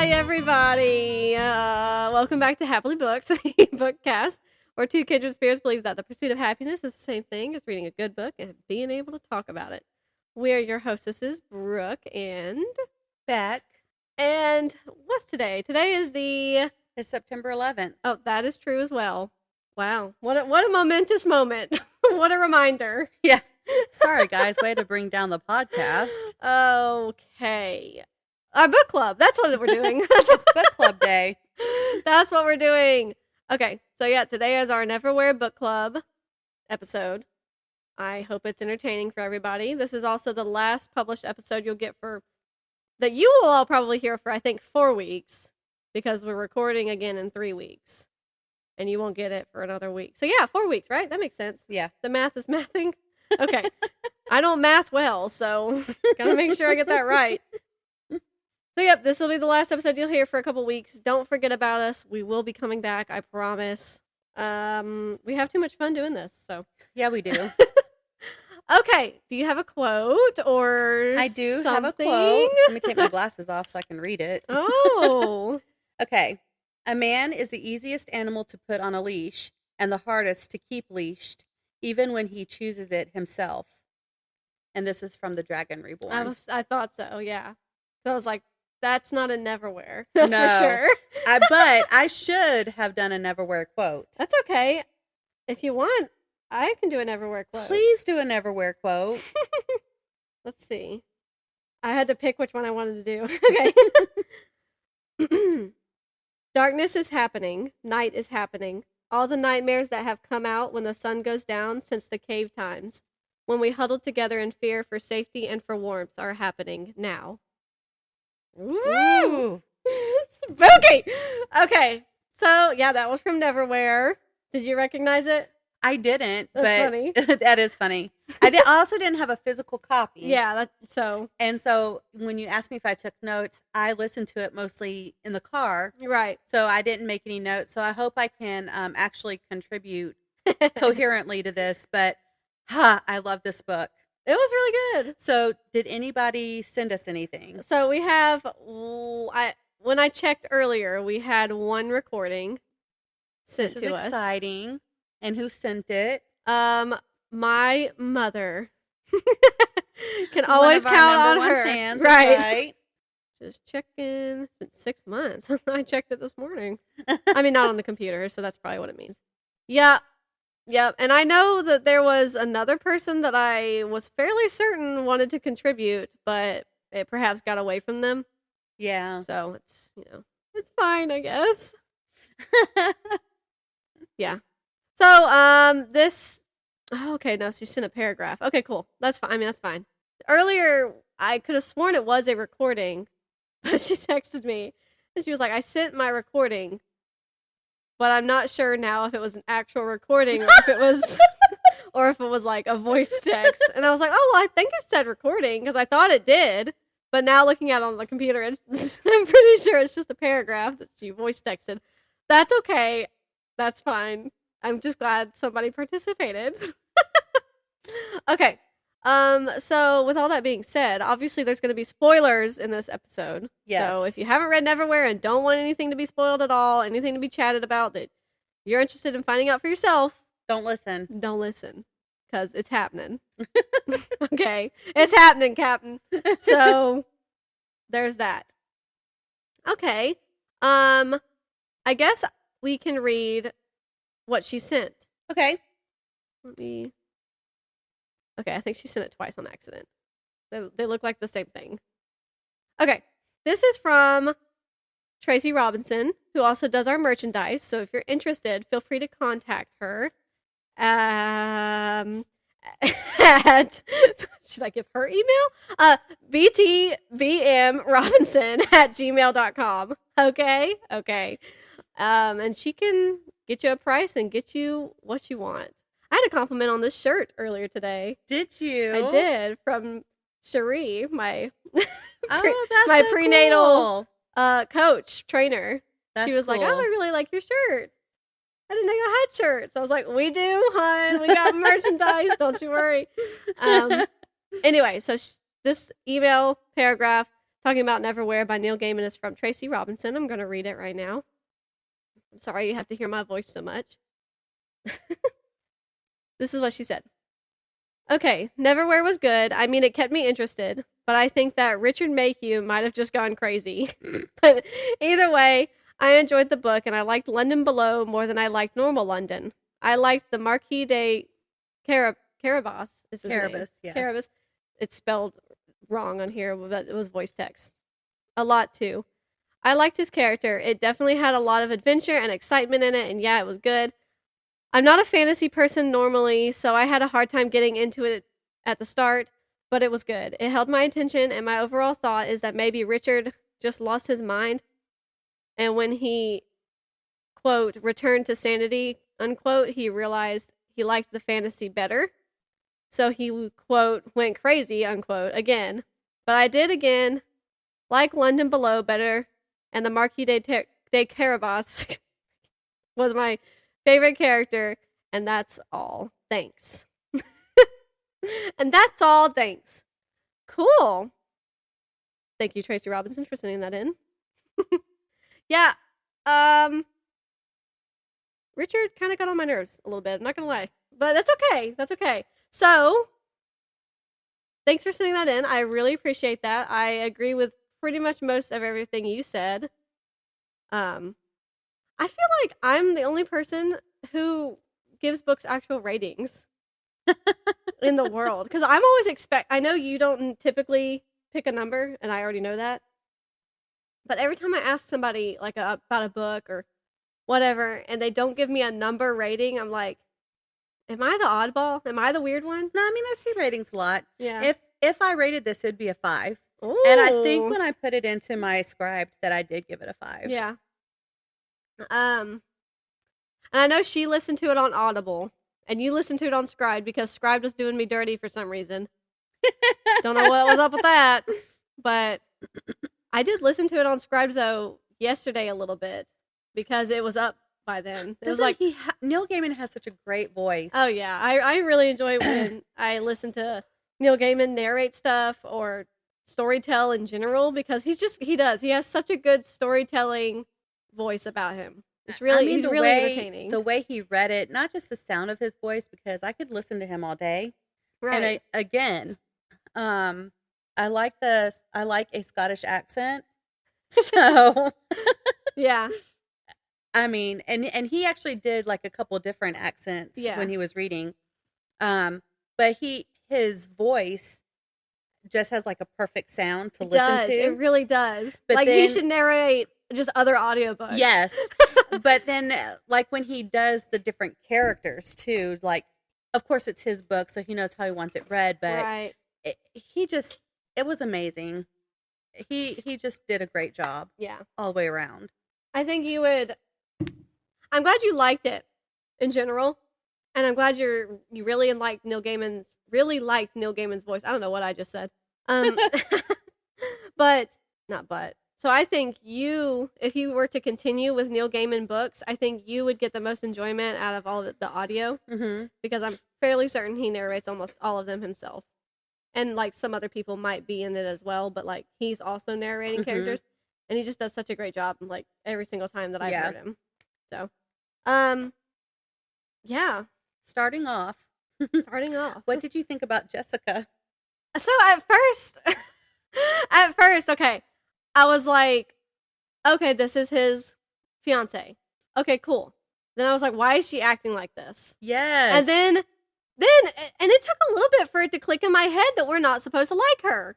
Hi, everybody. Welcome back to Happily Booked, the bookcast, where two kindred spirits believe that the pursuit of happiness is the same thing as reading a good book and being able to talk about it. We are your hostesses, Brooke and Beck. And what's today? Today is It's September 11th. Oh, that is true as well. Wow. What a momentous moment. What a reminder. Yeah. Sorry, guys. Way to bring down the podcast. Okay. Our book club. That's what we're doing. It's book club day. That's what we're doing. Okay. So, yeah, today is our Neverwhere book club episode. I hope it's entertaining for everybody. This is also the last published episode you'll get that you will all probably hear for, I think, 4 weeks, because we're recording again in 3 weeks. And you won't get it for another week. So, yeah, 4 weeks, right? That makes sense. Yeah. The math is mathing. Okay. I don't math well, so gotta make sure I get that right. So, yep, this will be the last episode you'll hear for a couple weeks. Don't forget about us. We will be coming back, I promise. We have too much fun doing this, so. Yeah, we do. Okay, do you have a quote or I do something? have a quote. Let me take my glasses off so I can read it. Oh. Okay. A man is the easiest animal to put on a leash and the hardest to keep leashed, even when he chooses it himself. And this is from The Dragon Reborn. I thought so, yeah. So I was like, that's not a Neverwhere. That's No. for sure. But I should have done a Neverwhere quote. That's okay. If you want, I can do a Neverwhere quote. Please do a Neverwhere quote. Let's see. I had to pick which one I wanted to do. Okay. Darkness is happening. Night is happening. All the nightmares that have come out when the sun goes down since the cave times, when we huddled together in fear for safety and for warmth, are happening now. Woo! Spooky! Okay, so yeah, that was from Neverwhere. Did you recognize it? I didn't. That's funny. That is funny. I also didn't have a physical copy. Yeah, so. And so when you asked me if I took notes, I listened to it mostly in the car. Right. So I didn't make any notes. So I hope I can actually contribute coherently to this. But I love this book. It was really good. So did anybody send us anything? So we have, when I checked earlier, we had one recording sent to us. This is exciting. And who sent it? My mother. Can always count on her. Fans, right. Just checking. It's been 6 months. I checked it this morning. I mean, not on the computer, so that's probably what it means. Yeah. Yep. And I know that there was another person that I was fairly certain wanted to contribute, but it perhaps got away from them. Yeah. So it's, it's fine, I guess. Yeah. So, okay, no, she sent a paragraph. Okay, cool. That's fine. I mean, that's fine. Earlier, I could have sworn it was a recording, but she texted me, and she was like, I sent my recording, but I'm not sure now if it was an actual recording or if it was, or if it was like a voice text. And I was like, oh, well, I think it said recording, because I thought it did, but now looking at it on the computer, I'm pretty sure it's just a paragraph that she voice texted. That's okay. That's fine. I'm just glad somebody participated. Okay. So with all that being said, obviously there's going to be spoilers in this episode. Yes. So if you haven't read Neverwhere and don't want anything to be spoiled at all, anything to be chatted about that you're interested in finding out for yourself, don't listen. Don't listen. Because it's happening. Okay. It's happening, Captain. So there's that. Okay. I guess we can read what she sent. Okay. Okay, I think she sent it twice on accident. They look like the same thing. Okay, this is from Tracy Robinson, who also does our merchandise. So if you're interested, feel free to contact her. Should I give her email? btbmrobinson@gmail.com. Okay. And she can get you a price and get you what you want. I had a compliment on this shirt earlier today. Did you? I did, from Cherie, my that's so prenatal cool. coach, trainer. That's she was like, oh, I really like your shirt. I didn't know you had shirts. I was like, we do, hon. We got merchandise. Don't you worry. Anyway, so this email paragraph talking about Neverwhere by Neil Gaiman is from Tracy Robinson. I'm going to read it right now. I'm sorry you have to hear my voice so much. This is what she said. Okay, Neverwhere was good. I mean, it kept me interested, but I think that Richard Mayhew might have just gone crazy. But either way, I enjoyed the book, and I liked London Below more than I liked normal London. I liked the Marquis de Carabas. Is his name. Yeah. Carabas. It's spelled wrong on here, but it was voice text. A lot, too. I liked his character. It definitely had a lot of adventure and excitement in it, and yeah, it was good. I'm not a fantasy person normally, so I had a hard time getting into it at the start, but it was good. It held my attention, and my overall thought is that maybe Richard just lost his mind, and when he, quote, returned to sanity, unquote, he realized he liked the fantasy better. So he, quote, went crazy, unquote, again. But I did, again, like London Below better, and the Marquis de Carabas was my favorite character, and that's all. Thanks. And that's all. Thanks. Cool. Thank you, Tracy Robinson, for sending that in. Yeah. Richard kind of got on my nerves a little bit. I'm not gonna lie, but that's okay. That's okay. So, thanks for sending that in. I really appreciate that. I agree with pretty much most of everything you said. I feel like I'm the only person who gives books actual ratings in the world. Because I'm always I know you don't typically pick a number, and I already know that. But every time I ask somebody like about a book or whatever, and they don't give me a number rating, I'm like, am I the oddball? Am I the weird one? No, I mean, I see ratings a lot. Yeah. If I rated this, it'd be a 5. Ooh. And I think when I put it into my scribed that I did give it a 5. Yeah. And I know she listened to it on Audible, and you listened to it on Scribed because Scribed was doing me dirty for some reason. Don't know what was up with that, but I did listen to it on Scribed though yesterday a little bit because it was up by then. It was like Neil Gaiman has such a great voice. Oh yeah, I really enjoy when I listen to Neil Gaiman narrate stuff or storytell in general because he has such a good storytelling voice about him. It's really, he's really entertaining. The way he read it, not just the sound of his voice, because I could listen to him all day. Right. And I like a Scottish accent. So yeah. I mean, and he actually did like a couple different accents when he was reading. But his voice just has like a perfect sound to listen to. It really does. But like then, he should narrate just other audiobooks. Yes. But then like when he does the different characters too, like of course it's his book, so he knows how he wants it read, but it was amazing. He just did a great job. Yeah. All the way around. I think I'm glad you liked it in general. And I'm glad you really liked Neil Gaiman's voice. I don't know what I just said. So I think if you were to continue with Neil Gaiman books, I think you would get the most enjoyment out of all of the audio. Mm-hmm. Because I'm fairly certain he narrates almost all of them himself. And like some other people might be in it as well, but like he's also narrating characters. And he just does such a great job like every single time that I've heard him. So, yeah. Starting off. What did you think about Jessica? So at first, okay, I was like, okay, this is his fiance. Okay, cool. Then I was like, why is she acting like this? Yes. And then it took a little bit for it to click in my head that we're not supposed to like her.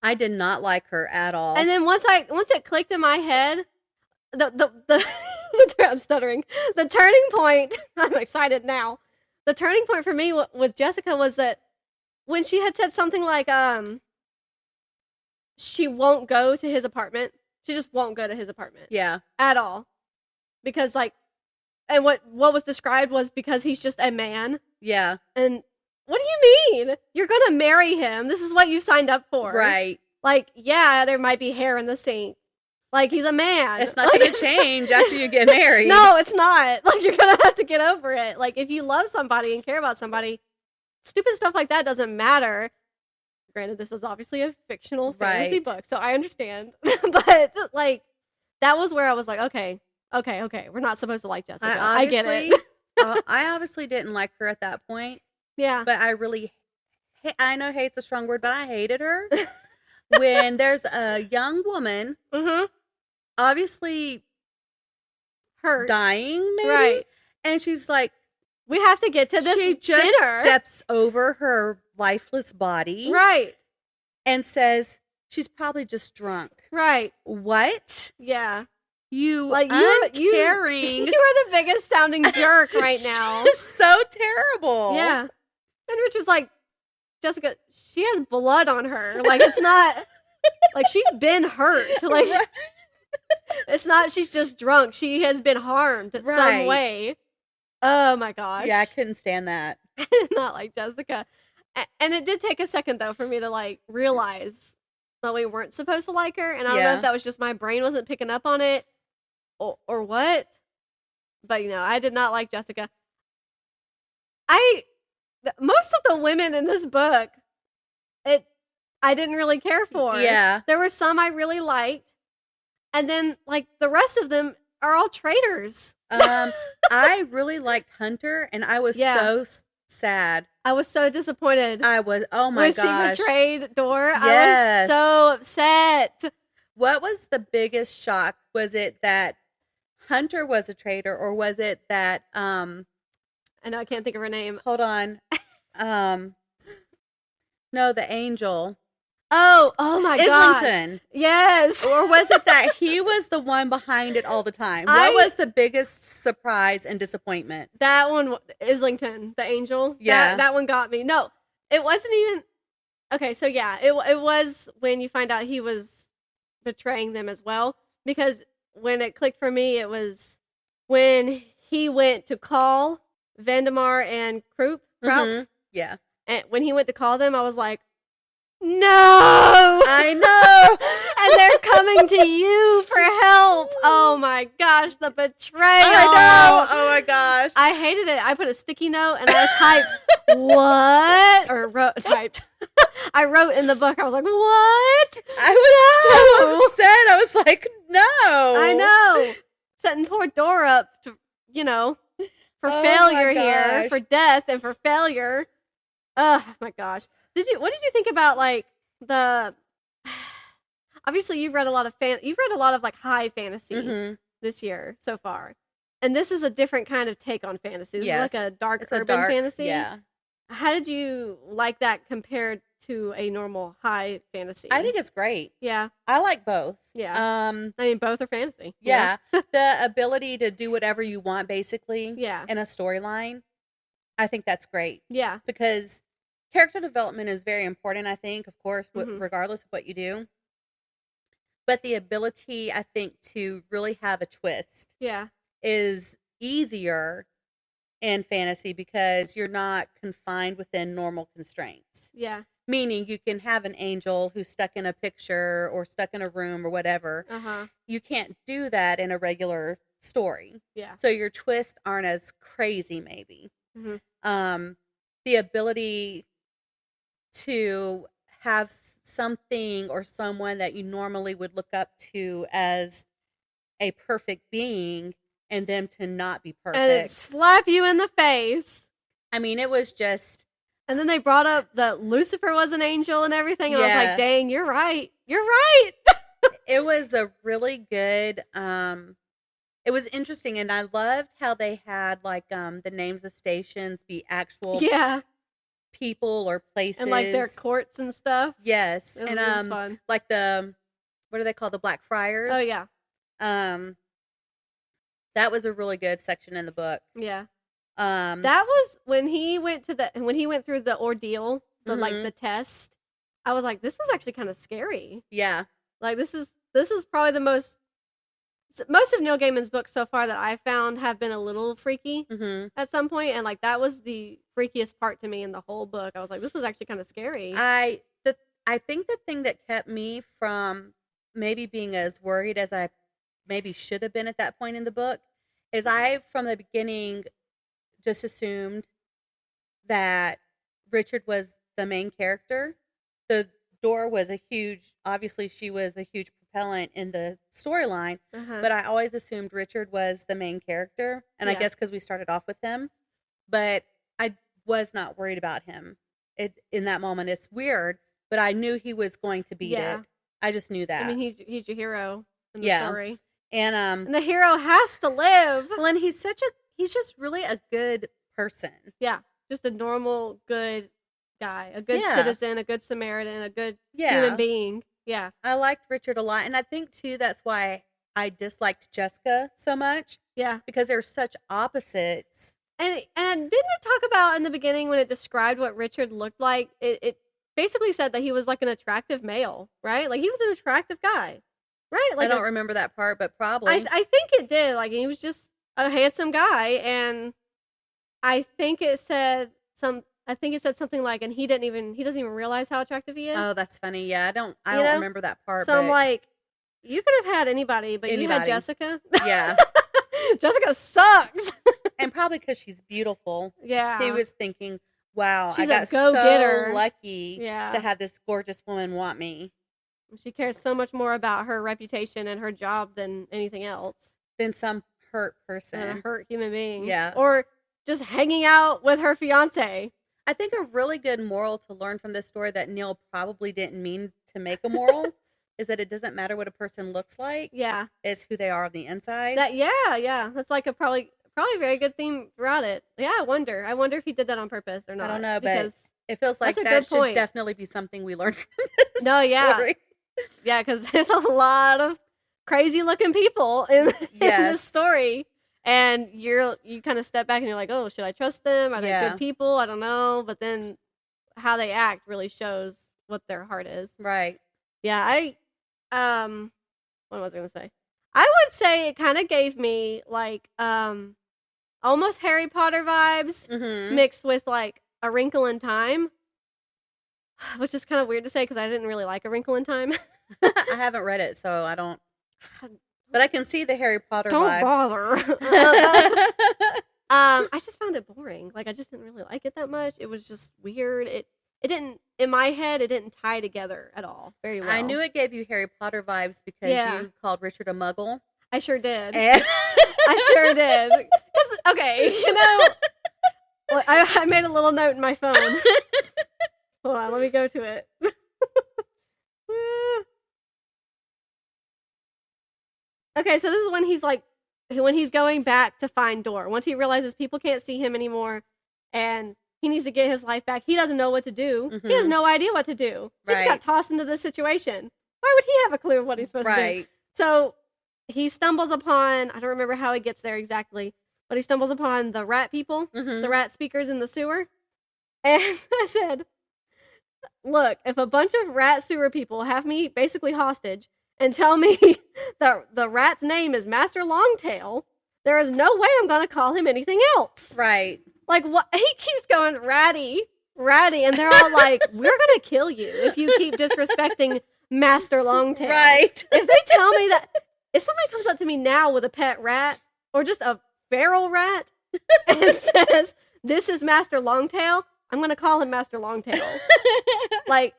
I did not like her at all. And then once it clicked in my head, I'm stuttering. The turning point, I'm excited now. The turning point for me with Jessica was that when she had said something like, she won't go to his apartment. She just won't go to his apartment. Yeah. At all. Because and what was described was because he's just a man. Yeah. And what do you mean? You're going to marry him. This is what you signed up for. Right. Like, yeah, there might be hair in the sink. Like, he's a man. It's not going to change after you get married. No, it's not. Like, you're going to have to get over it. Like, if you love somebody and care about somebody, stupid stuff like that doesn't matter. granted, this is obviously a fictional fantasy Right. book, so I understand. But like, that was where I was like, okay, we're not supposed to like Jessica. I get it. I obviously didn't like her at that point, Yeah. but I really, I know hate's a strong word, but I hated her. When there's a young woman, obviously hurt, dying, maybe, right? And she's like, we have to get to this she just dinner. Steps over her lifeless body, right? And says she's probably just drunk, right? What? Yeah. You like uncaring. You are the biggest sounding jerk right now. It's so terrible. Yeah. And Richard's like, Jessica, she has blood on her. Like, it's not like she's been hurt. Like, it's not she's just drunk. She has been harmed in some way. Oh my gosh. Yeah, I couldn't stand that. I did not like Jessica. And it did take a second though for me to like realize that we weren't supposed to like her. And I don't know if that was just my brain wasn't picking up on it or what. But you know, I did not like Jessica. Most of the women in this book, I didn't really care for. Yeah. There were some I really liked. And then like the rest of them are all traitors. I really liked Hunter, and I was so sad. I was so disappointed. I was, oh my gosh. When she betrayed Dor, yes. I was so upset. What was the biggest shock? Was it that Hunter was a traitor, or was it that I know I can't think of her name. Hold on. No, the angel. Oh my god. Islington. Yes. Or was it that he was the one behind it all the time? What was the biggest surprise and disappointment? That one, Islington, the angel. Yeah. That one got me. No, it wasn't even. Okay, so yeah, it was when you find out he was betraying them as well. Because when it clicked for me, it was when he went to call Vandemar and Krupp. Yeah. And when he went to call them, I was like, no! I know! And they're coming to you for help. Oh my gosh, the betrayal. I know! Oh my gosh. I hated it. I put a sticky note and I typed, what? Or typed. I wrote in the book, I was like, what? I was so upset. I was like, no. I know. Setting poor Dor up to, for failure here, for death and for failure. Oh my gosh. What did you think about like obviously you've read a lot of like high fantasy this year so far. And this is a different kind of take on fantasy. This is like a dark urban fantasy. Yeah. How did you like that compared to a normal high fantasy? I think it's great. Yeah. I like both. Yeah. I mean, both are fantasy. Yeah. The ability to do whatever you want, basically, in a storyline, I think that's great. Yeah. Because character development is very important, I think, of course, regardless of what you do. But the ability, I think, to really have a twist is easier in fantasy because you're not confined within normal constraints. Yeah. Meaning you can have an angel who's stuck in a picture or stuck in a room or whatever. You can't do that in a regular story. Yeah. So your twists aren't as crazy, maybe. The ability to have something or someone that you normally would look up to as a perfect being and them to not be perfect. And slap you in the face. I mean, it was just... And then they brought up that Lucifer was an angel and everything. And I was like, dang, you're right. You're right. It was a really good... it was interesting. And I loved how they had like the names of stations be actual people or places. And like their courts and stuff. Yes. It was fun. Like what are they called? The Black Friars. Oh, yeah. That was a really good section in the book. Yeah. That was when he went through the ordeal, like the test. I was like, this is actually kind of scary. Yeah. Like this is probably the most of Neil Gaiman's books so far that I've found have been a little freaky at some point, and like that was the freakiest part to me in the whole book. I was like, this was actually kind of scary. I think the thing that kept me from maybe being as worried as I maybe should have been at that point in the book is I, from the beginning, just assumed that Richard was the main character. the door was obviously she was a huge propellant in the storyline, but I always assumed Richard was the main character, and I guess because we started off with him, but I was not worried about him in that moment. It's weird, but I knew he was going to beat it. I just knew that. I mean, he's your hero in the story. And the hero has to live. Well, and he's just really a good person. Yeah. Just a normal, good guy. A good citizen, a good Samaritan, a good human being. Yeah. I liked Richard a lot. And I think, too, that's why I disliked Jessica so much. Yeah. Because they're such opposites. And didn't it talk about in the beginning when it described what Richard looked like? It basically said that he was like an attractive male, right? Like he was an attractive guy, right? Like I don't remember that part, but probably. I think it did. Like he was just a handsome guy, and I think it said something like, and he doesn't even realize how attractive he is. Oh, that's funny. Yeah, I don't remember that part. So I'm like, you could have had anybody, but you had Jessica. Yeah. Jessica sucks. And probably because she's beautiful. Yeah. He was thinking, wow, she's I got so lucky to have this gorgeous woman want me. She cares so much more about her reputation and her job than anything else. Than some hurt person. A hurt human being. Yeah. Or just hanging out with her fiance. I think a really good moral to learn from this story that Neil probably didn't mean to make a moral is that it doesn't matter what a person looks like. Yeah. It's who they are on the inside. Yeah. That's like a probably a very good theme throughout it. Yeah, I wonder if he did that on purpose or not. I don't know, but it feels like that should definitely be something we learned from this story. Yeah, because there's a lot of crazy looking people in this story. And you kind of step back and you're like, oh, should I trust them? Are they good people? I don't know. But then how they act really shows what their heart is. Right. Yeah, what was I going to say? I would say it kind of gave me like almost Harry Potter vibes mixed with like A Wrinkle in Time, which is kind of weird to say because I didn't really like A Wrinkle in Time. I haven't read it, so I don't. But I can see the Harry Potter vibes. Don't bother. I just found it boring. Like I just didn't really like it that much. It was just weird. It didn't, in my head, it didn't tie together at all very well. I knew it gave you Harry Potter vibes because you called Richard a muggle. I sure did. I sure did. Okay, I made a little note in my phone. Hold on, let me go to it. Okay, so this is when he's going back to find Dor. Once he realizes people can't see him anymore and he needs to get his life back. He doesn't know what to do. Mm-hmm. He has no idea what to do. He just got tossed into this situation. Why would he have a clue of what he's supposed to do? So he stumbles upon, I don't remember how he gets there exactly, but he stumbles upon the rat people, the rat speakers in the sewer. And I said, look, if a bunch of rat sewer people have me basically hostage and tell me that the rat's name is Master Longtail, there is no way I'm going to call him anything else. Right. Like, what? He keeps going, ratty, and they're all like, we're going to kill you if you keep disrespecting Master Longtail. Right. If they tell me that, if somebody comes up to me now with a pet rat or just a feral rat and says, this is Master Longtail, I'm going to call him Master Longtail. Like,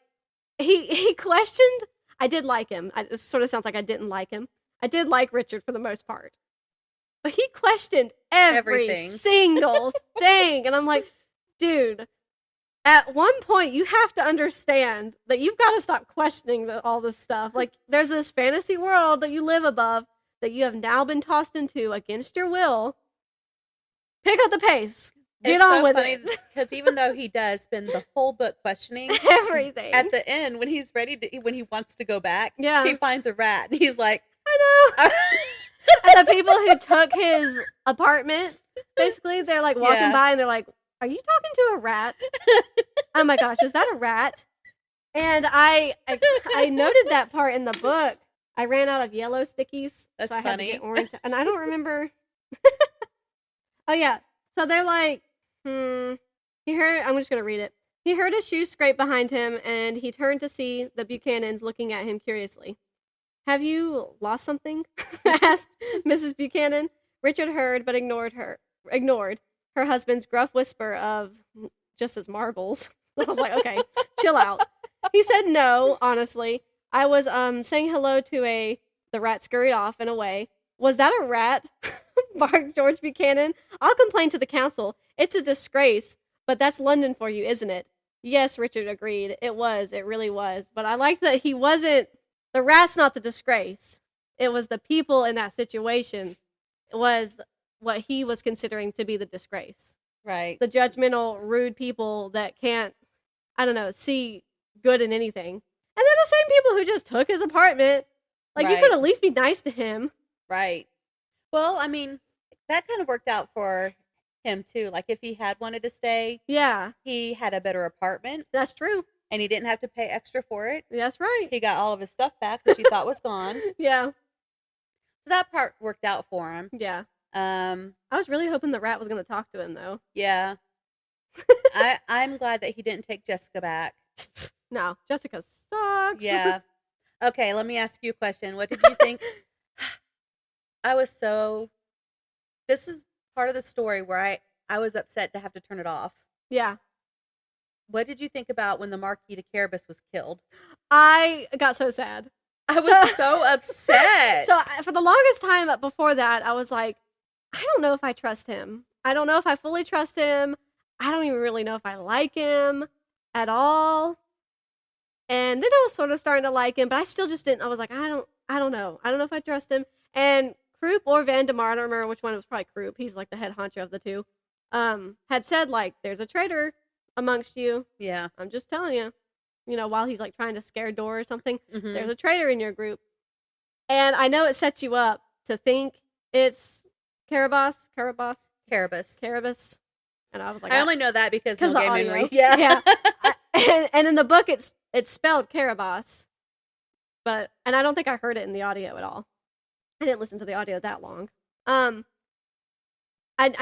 he questioned, I did like him. It sort of sounds like I didn't like him. I did like Richard for the most part. But he questioned every single thing. And I'm like, dude, at one point you have to understand that you've got to stop questioning all this stuff. Like, there's this fantasy world that you live above that you have now been tossed into against your will. Pick up the pace. Get on with it. Because even though he does spend the whole book questioning everything, at the end, when he's ready to, when he wants to go back, yeah, he finds a rat and he's like, I know. And the people who took his apartment, basically, they're like walking by and they're like, are you talking to a rat? Oh my gosh, is that a rat? And I noted that part in the book. I ran out of yellow stickies, so I had to get orange. And I don't remember. Oh yeah. So they're like, he heard, I'm just going to read it. He heard a shoe scrape behind him and he turned to see the Buchanans looking at him curiously. Have you lost something? asked Mrs. Buchanan. Richard heard but ignored her husband's gruff whisper of just as marbles. I was like, okay, chill out. He said no, honestly. I was saying hello to the rat scurried off and away. Was that a rat? Barked George Buchanan. I'll complain to the council. It's a disgrace. But that's London for you, isn't it? Yes, Richard agreed. It was. It really was. But I like that he wasn't... The rat's not the disgrace. It was the people in that situation was what he was considering to be the disgrace. Right. The judgmental, rude people that can't, I don't know, see good in anything. And they're the same people who just took his apartment. Like, you could at least be nice to him. Right. Well, I mean, that kind of worked out for him, too. Like, if he had wanted to stay, he had a better apartment. That's true. And he didn't have to pay extra for it. That's right. He got all of his stuff back, which he thought was gone. Yeah. So that part worked out for him. Yeah. I was really hoping the rat was going to talk to him, though. Yeah. I'm glad that he didn't take Jessica back. No, Jessica sucks. Yeah. Okay, let me ask you a question. What did you think? This is part of the story where I was upset to have to turn it off. Yeah. What did you think about when the Marquis de Carabas was killed? I got so sad. I was so upset. So for the longest time before that, I was like, I don't know if I trust him. I don't know if I fully trust him. I don't even really know if I like him at all. And then I was sort of starting to like him, but I still just didn't. I was like, I don't know. I don't know if I trust him. And Croup or Vandemar, I don't remember which one. It was probably Croup. He's like the head honcho of the two. Had said like, there's a traitor amongst you. Yeah. I'm just telling you. You know, while he's like trying to scare Dora or something, mm-hmm. There's a traitor in your group. And I know it sets you up to think it's Carabas. And I was like, I only know that because the Game audio. Henry. Yeah. And in the book, it's spelled Carabas. And I don't think I heard it in the audio at all. I didn't listen to the audio that long. I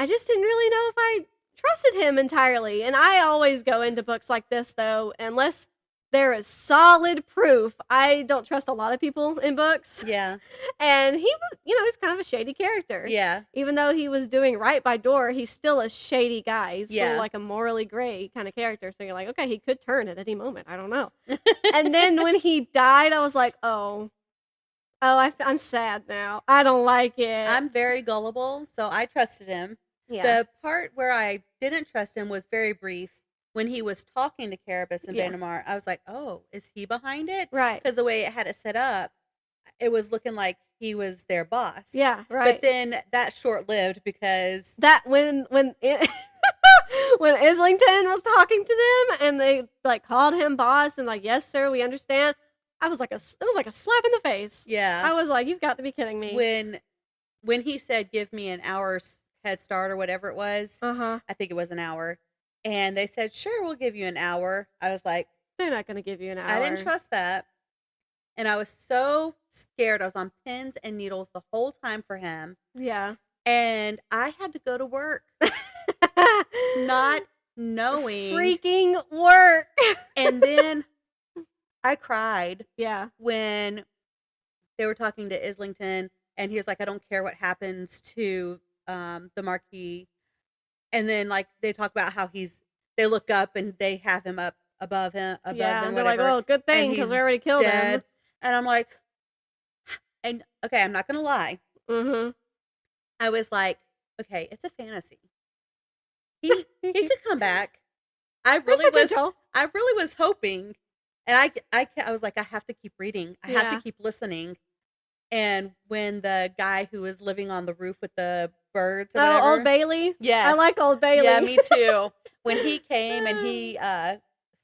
just didn't really know if I trusted him entirely. And I always go into books like this, though, unless there is solid proof. I don't trust a lot of people in books. Yeah. And he was, he's kind of a shady character. Yeah. Even though he was doing right by Dora, he's still a shady guy. He's still like a morally gray kind of character. So you're like, okay, he could turn at any moment. I don't know. And then when he died, I was like, I'm sad now. I don't like it. I'm very gullible, so I trusted him. Yeah. The part where I didn't trust him was very brief. When he was talking to Carabas and Vandemar, I was like, oh, is he behind it? Right. Because the way it had it set up, it was looking like he was their boss. Yeah, right. But then that short-lived because... when Islington was talking to them and they like called him boss and like, yes, sir, we understand. It was like a slap in the face. Yeah. I was like, you've got to be kidding me. When he said, give me an hour's head start or whatever it was, I think it was an hour. And they said, sure, we'll give you an hour. I was like... They're not going to give you an hour. I didn't trust that. And I was so scared. I was on pins and needles the whole time for him. Yeah. And I had to go to work. Not knowing. Freaking work. And then I cried. Yeah. When they were talking to Islington. And he was like, I don't care what happens to the Marquis. And then, like, they talk about how they look up and they have him up above them. Yeah, and they're like, oh, good thing, because we already killed him. And I'm like, okay, I'm not going to lie. Mm-hmm. I was like, okay, it's a fantasy. He could come back. I really was hoping. And I was like, I have to keep reading. I have to keep listening. And when the guy who was living on the roof with the birds or whatever. Old Bailey? Yes. I like Old Bailey. Yeah, me too. When he came and he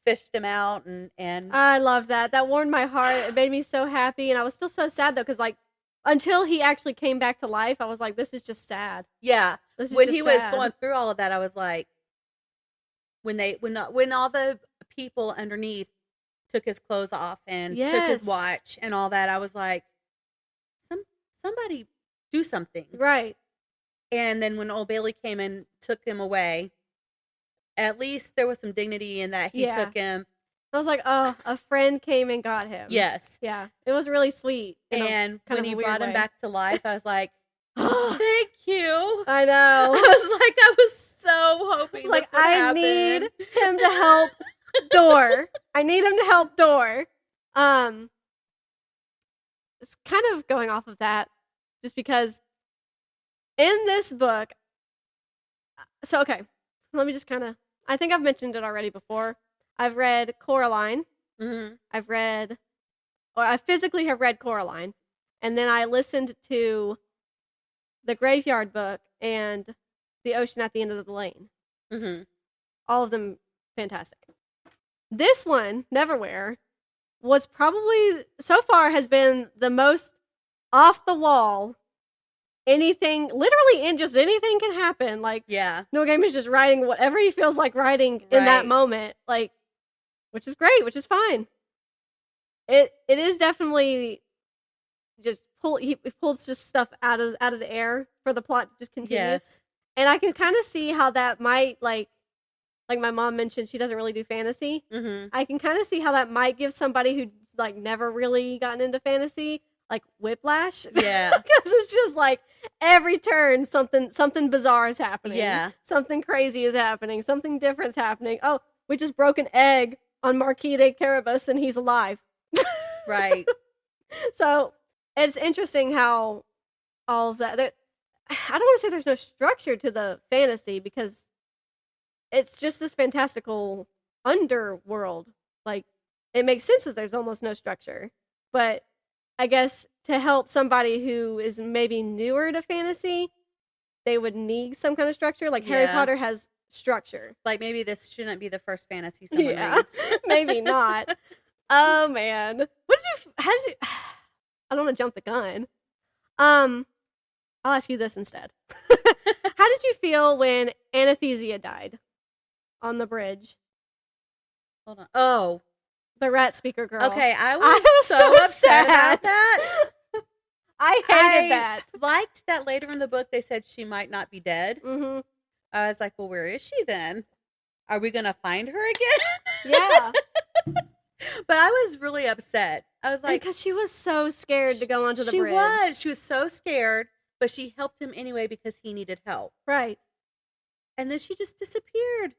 fished him out and I love that. That warmed my heart. It made me so happy. And I was still so sad, though, because, like, until he actually came back to life, I was like, this is just sad. Yeah. When he was going through all of that, I was like, when all the people underneath took his clothes off and took his watch and all that, I was like, somebody do something. Right. And then when Old Bailey came and took him away, at least there was some dignity in that he took him. I was like, oh, a friend came and got him. Yes. Yeah. It was really sweet. And when he brought him back to life, I was like, thank you. I know. I was so hoping like, this would happen. I need him to help Door. I need him to help Door. It's kind of going off of that, just because in this book, so okay, let me just kind of, I think I've mentioned it already before. I've read Coraline. Mm-hmm. I physically have read Coraline, and then I listened to the Graveyard Book and The Ocean at the End of the Lane. Mm-hmm. All of them fantastic. This one, Neverwhere, was probably, so far, has been the most off the wall. Anything, literally, just anything can happen. Like, Neil Gaiman is just writing whatever he feels like writing in that moment. Like, which is great, which is fine. It is definitely just he pulls just stuff out of the air for the plot to just continue. Yes. And I can kind of see how that might, like my mom mentioned, she doesn't really do fantasy. Mm-hmm. I can kind of see how that might give somebody who's like never really gotten into fantasy like whiplash. Yeah. Because it's just like every turn something bizarre is happening. Yeah. Something crazy is happening. Something different's happening. Oh, we just broke an egg on Marquis de Carabas and he's alive. Right. So it's interesting how all of that. I don't want to say there's no structure to the fantasy, because it's just this fantastical underworld. Like, it makes sense that there's almost no structure. But I guess to help somebody who is maybe newer to fantasy, they would need some kind of structure. Like Harry Potter has structure. Like, maybe this shouldn't be the first fantasy someone reads. Maybe not. Oh man, how did you? I don't want to jump the gun. I'll ask you this instead. How did you feel when Anastasia died on the bridge? Hold on. Oh, the rat speaker girl. Okay, I was so upset about that. I hated that. Liked that later in the book they said she might not be dead. Mm-hmm. I was like, well, where is she then? Are we gonna find her again? Yeah. But I was really upset. I was like, because she was so scared to go onto the bridge. She was so scared, but she helped him anyway because he needed help. Right. And then she just disappeared.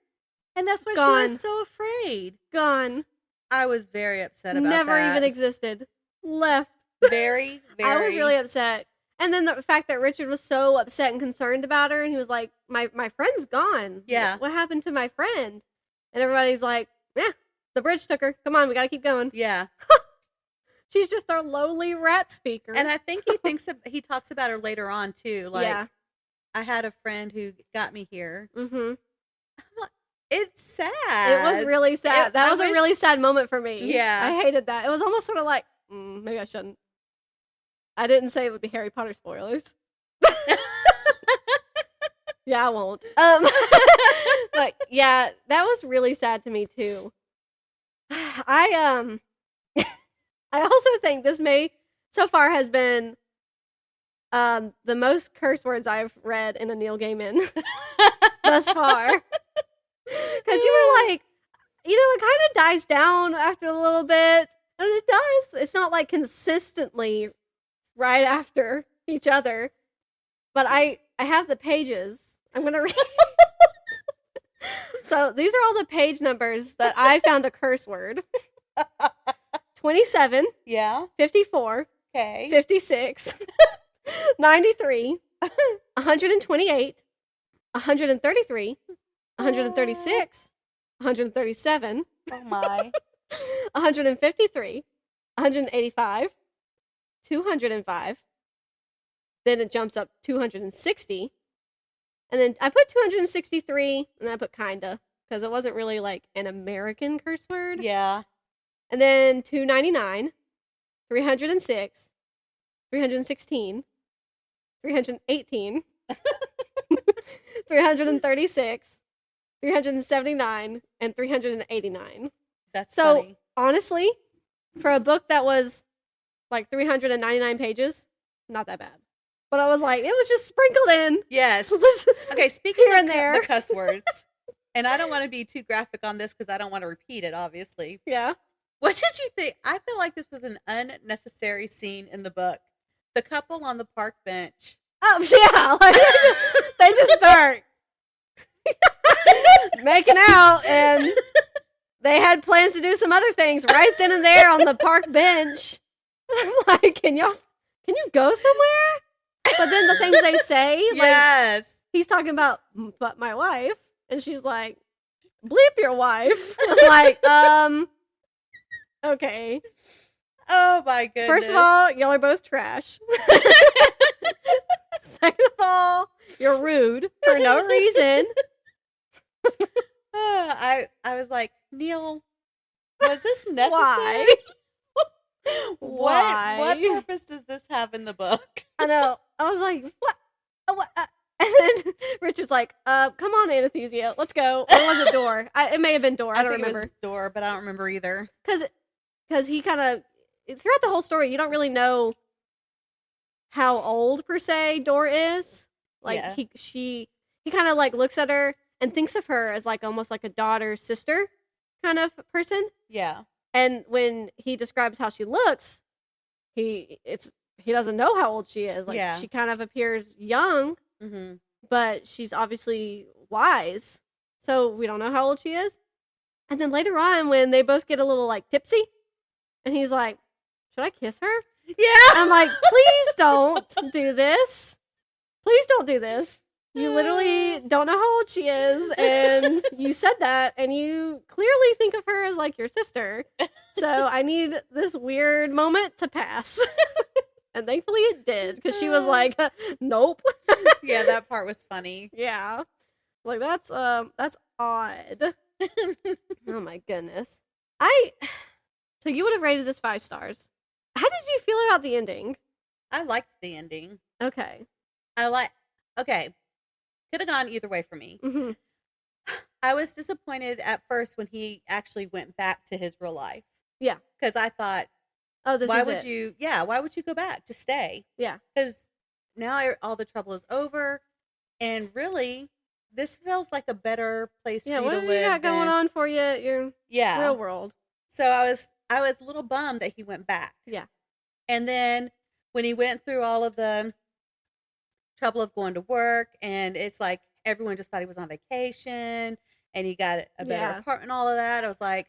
And that's why she was so afraid. Gone. I was very upset about that. Never even existed. Left. Very, very. I was really upset. And then the fact that Richard was so upset and concerned about her, and he was like, my friend's gone. Yeah. What happened to my friend? And everybody's like, the bridge took her. Come on, we gotta keep going. Yeah. She's just our lowly rat speaker. And I think he talks about her later on too. Like, I had a friend who got me here. Mm-hmm. It's sad. It was really sad. That was a really sad moment for me. Yeah. I hated that. It was almost sort of like, maybe I shouldn't. I didn't say it would be Harry Potter spoilers. Yeah, I won't. But yeah, that was really sad to me too. I also think this so far has been the most curse words I've read in a Neil Gaiman thus far. Because you were like, it kind of dies down after a little bit. And it does. It's not like consistently right after each other. But I have the pages. I'm going to read. So these are all the page numbers that I found a curse word. 27. Yeah. 54. Okay. 56. 93. 128. 133. 136. 137. Oh my. 153. 185. 205. Then it jumps up 260. And then I put 263, and then I put kinda, because it wasn't really like an American curse word. Yeah. And then 299, 306, 316, 318, 336, 379, and 389. That's so funny. Honestly, for a book that was like 399 pages, not that bad. But I was like, it was just sprinkled in. Yes. Okay, speaking here of and there. the cuss words, and I don't want to be too graphic on this because I don't want to repeat it, obviously. Yeah. What did you think? I feel like this was an unnecessary scene in the book. The couple on the park bench. Oh, yeah. Like, they just start making out, and they had plans to do some other things right then and there on the park bench. I'm like, can you go somewwer? But then the things they say, like, he's talking about, but my wife, and she's like, bleep your wife. I'm like, okay. Oh my goodness. First of all, y'all are both trash. Second of all, you're rude for no reason. I was like, Neil, was this necessary? Why? Why? What purpose does this have in the book? I know. I was like, what? And then Richard's like, come on, Anesthesia, let's go. Or was it Door? It may have been Door. I don't remember. It was Door, but I don't remember either. Because he kind of, throughout the whole story, you don't really know how old, per se, Door is. Like, he kind of, like, looks at her and thinks of her as, like, almost like a daughter, sister kind of person. Yeah. And when he describes how she looks, he doesn't know how old she is. Like, she kind of appears young, but she's obviously wise. So we don't know how old she is. And then later on, when they both get a little, like, tipsy, and he's like, should I kiss her? Yeah. I'm like, please don't do this. Please don't do this. You literally don't know how old she is, and you said that, and you clearly think of her as, like, your sister. So I need this weird moment to pass. And thankfully it did, because she was like, nope. Yeah, that part was funny. Yeah. Like, that's odd. Oh my goodness. So you would have rated this 5 stars. How did you feel about the ending? I liked the ending. Okay. Okay. Could have gone either way for me. Mm-hmm. I was disappointed at first when he actually went back to his real life. Yeah. Because I thought, why would you go back? Just stay. Yeah. Because now all the trouble is over. And really, this feels like a better place for you to live. Yeah, what do you got going on for you at your real world? So I was a little bummed that he went back. Yeah. And then when he went through all of the trouble of going to work, and it's like everyone just thought he was on vacation, and he got a better apartment and all of that, I was like,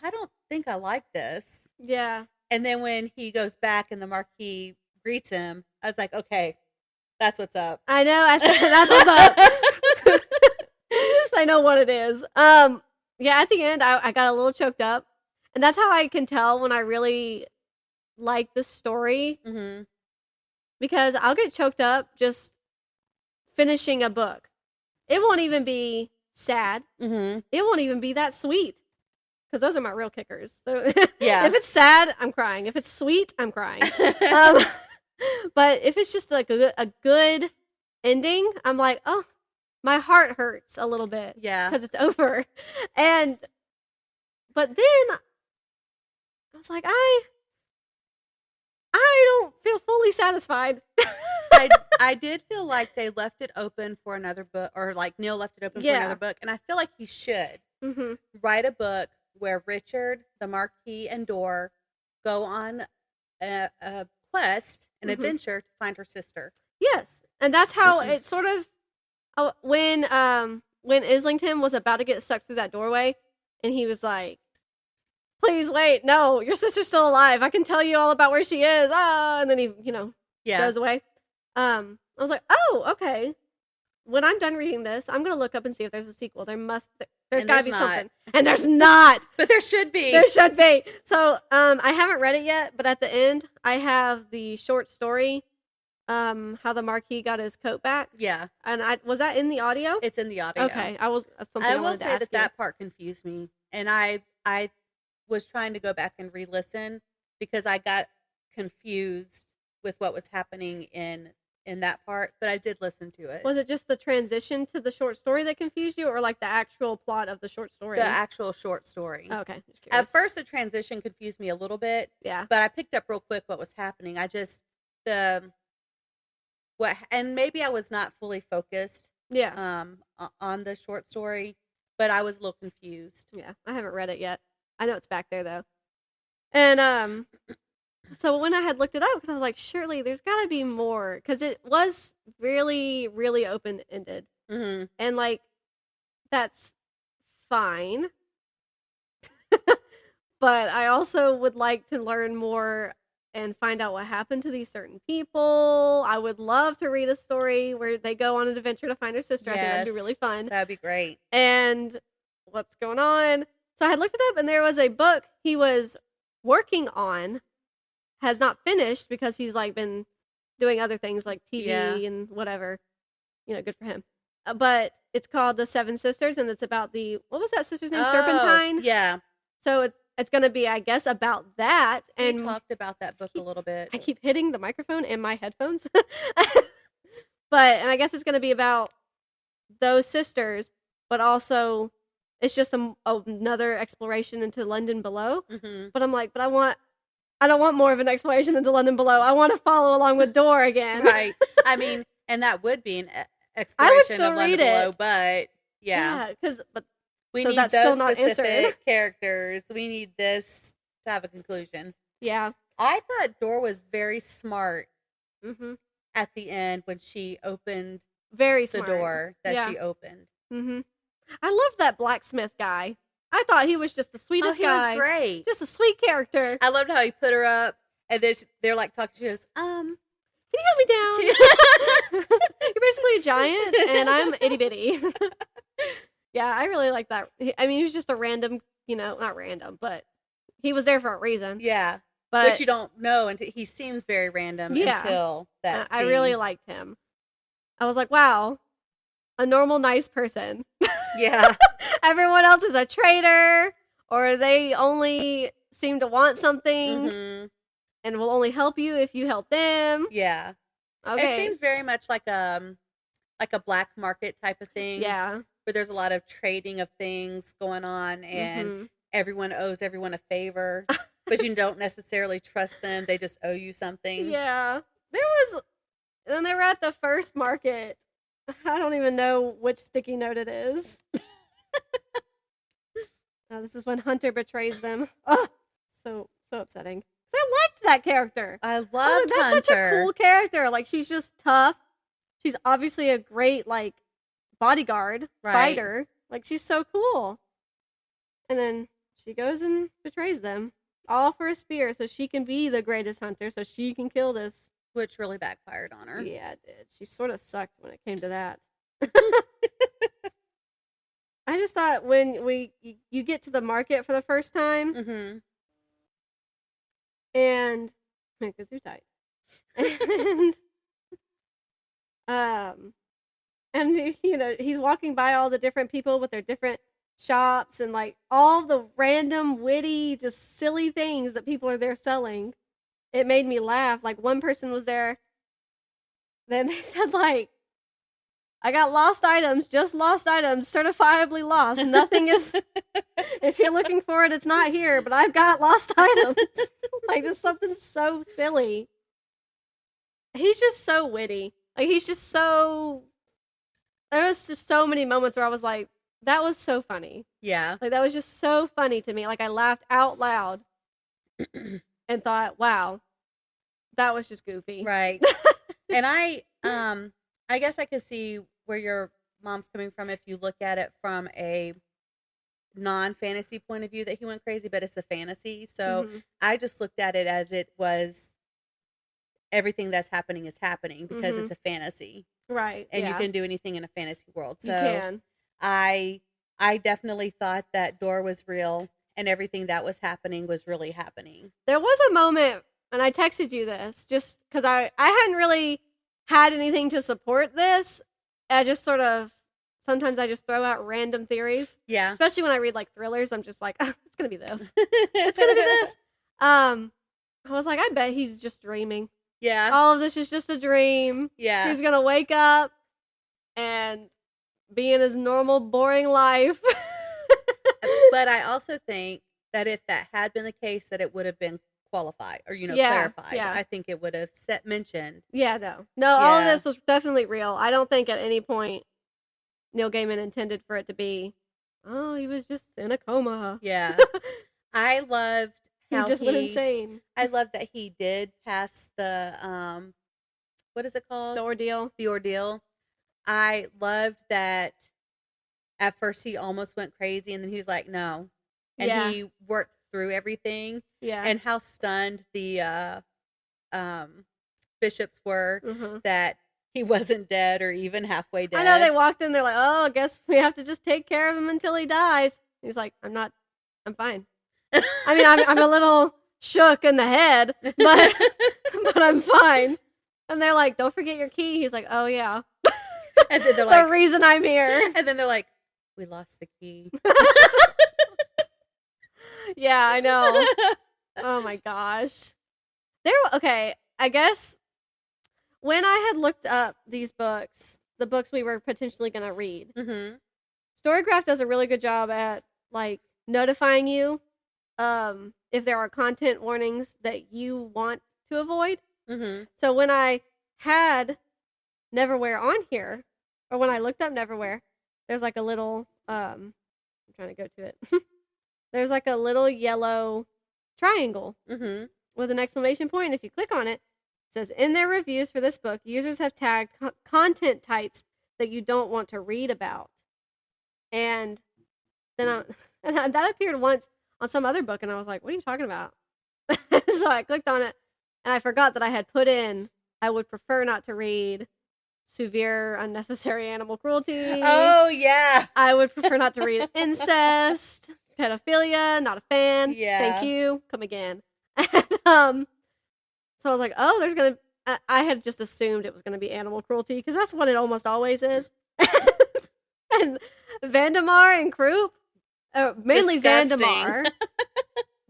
I don't think I like this. Yeah. And then when he goes back and the Marquis greets him, I was like, okay, that's what's up. I know. That's what's up. I know what it is. Yeah, at the end, I got a little choked up. And that's how I can tell when I really like the story. Mm-hmm. Because I'll get choked up just finishing a book. It won't even be sad. Mm-hmm. It won't even be that sweet. Because those are my real kickers. Yeah. If it's sad, I'm crying. If it's sweet, I'm crying. But if it's just like a good ending, I'm like, oh, my heart hurts a little bit. Yeah. Because it's over. But then I was like, I don't feel fully satisfied. I did feel like they left it open for another book, or like Neil left it open for another book. And I feel like he should write a book where Richard, the Marquis, and Dor go on a quest, an adventure to find her sister. Yes. And that's how it sort of, when Islington was about to get stuck through that doorway, and he was like, please wait, no, your sister's still alive. I can tell you all about where she is. And then he, goes away. I was like, oh, okay. When I'm done reading this, I'm going to look up and see if there's a sequel. There's got to be something. And there's not. But there should be. There should be. So, I haven't read it yet, but at the end, I have the short story, how the Marquis got his coat back. Yeah. And was that in the audio? It's in the audio. Okay. I will say that part confused me. And I was trying to go back and re-listen because I got confused with what was happening in that part, but I did listen to it. Was it just the transition to the short story that confused you, or like the actual plot of the short story? The actual short story. Oh, okay. Just curious. At first, the transition confused me a little bit. Yeah. But I picked up real quick what was happening. And maybe I was not fully focused. Yeah. On the short story, but I was a little confused. Yeah. I haven't read it yet. I know it's back there though. And so when I had looked it up, because I was like, surely there's got to be more, because it was really, really open-ended. Mm-hmm. And, like, that's fine. But I also would like to learn more and find out what happened to these certain people. I would love to read a story where they go on an adventure to find their sister. I think that'd be really fun. That'd be great. And what's going on? So I had looked it up, and there was a book he was working on, has not finished because he's like been doing other things like TV and whatever. You know, good for him. But it's called The Seven Sisters, and it's about what was that sister's name? Serpentine? Yeah. So it's going to be, I guess, about that. And we talked about that book a little bit. I keep hitting the microphone and my headphones. And I guess it's going to be about those sisters, but also it's just another exploration into London below. Mm-hmm. But I'm like, I don't want more of an exploration into London below. I want to follow along with Dor again. Right. I mean, and that would be an exploration of London below, but but we need those specific characters. We need this to have a conclusion. Yeah. I thought Dor was very smart at the end when she opened the door that she opened. Mm-hmm. I loved that blacksmith guy. I thought he was just the sweetest guy. He was great. Just a sweet character. I loved how he put her up, and then they're like talking. She goes, can you help me down? You're basically a giant, and I'm itty bitty. Yeah, I really like that. I mean, he was just a random, not random, but he was there for a reason. Yeah. But you don't know until he seems very random until that scene. I really liked him. I was like, wow, a normal, nice person. Yeah. Everyone else is a traitor, or they only seem to want something and will only help you if you help them. Yeah. Okay. It seems very much like a black market type of thing. Yeah. Where there's a lot of trading of things going on, and everyone owes everyone a favor, but you don't necessarily trust them. They just owe you something. Yeah. When they were at the first market, I don't even know which sticky note it is. This is when Hunter betrays them. Oh, so upsetting. I liked that character. I loved Hunter. That's such a cool character. Like, she's just tough. She's obviously a great, like, bodyguard, fighter. Like, she's so cool. And then she goes and betrays them. All for a spear, so she can be the greatest hunter, so she can kill this. Which really backfired on her. Yeah, it did. She sort of sucked when it came to that. I just thought when you get to the market for the first time, and Gesundheit, and he's walking by all the different people with their different shops and like all the random, witty, just silly things that people are there selling. It made me laugh. Like, one person was there, then they said, like, I got lost items, just lost items, certifiably lost. Nothing is, if you're looking for it, it's not here, but I've got lost items. Like, just something so silly. He's just so witty. Like, he's just so, there was just so many moments where I was like, that was so funny. Yeah. Like, that was just so funny to me. Like, I laughed out loud and thought, wow, that was just goofy. Right. And I guess I could see where your mom's coming from if you look at it from a non-fantasy point of view that he went crazy, but it's a fantasy. So I just looked at it as it was everything that's happening is happening because it's a fantasy. Right. And you can do anything in a fantasy world. So you can. I definitely thought that Dor was real and everything that was happening was really happening. There was a moment, and I texted you this just because I hadn't really had anything to support this. I just sort of, sometimes I just throw out random theories. Yeah. Especially when I read like thrillers, I'm just like, oh, it's going to be this. It's going to be this. I was like, I bet he's just dreaming. Yeah. All of this is just a dream. Yeah. He's going to wake up and be in his normal, boring life. But I also think that if that had been the case, that it would have been qualified or, clarified. Yeah. I think it would have mentioned. Yeah, no, all of this was definitely real. I don't think at any point Neil Gaiman intended for it to be, oh, he was just in a coma. Yeah. I loved how he just went insane. I loved that he did pass the, what is it called? The ordeal. The ordeal. I loved that at first he almost went crazy and then he was like, no. And he worked through everything. Yeah. And how stunned the bishops were that he wasn't dead or even halfway dead. I know, they walked in, they're like, oh, I guess we have to just take care of him until he dies. He's like, I'm fine. I mean, I'm a little shook in the head, but I'm fine. And they're like, don't forget your key. He's like, oh yeah. And then they're like, the reason I'm here. And then they're like, we lost the key. Yeah, I know. Oh my gosh. Okay, I guess when I had looked up these books, the books we were potentially going to read, Storygraph does a really good job at like notifying you if there are content warnings that you want to avoid. So when I had Neverwhere on here, or when I looked up Neverwhere, there's like a little I'm trying to go to it. There's like a little yellow triangle with an exclamation point. And if you click on it, it says, in their reviews for this book, users have tagged content types that you don't want to read about. And then that appeared once on some other book, and I was like, what are you talking about? So I clicked on it, and I forgot that I had put in, I would prefer not to read severe unnecessary animal cruelty. Oh, yeah. I would prefer not to read incest, pedophilia, not a fan. Yeah. Thank you. Come again. And, so I was like, oh, there's going to... I had just assumed it was going to be animal cruelty, because that's what it almost always is. And Vandemar and Croup, mainly Vandemar.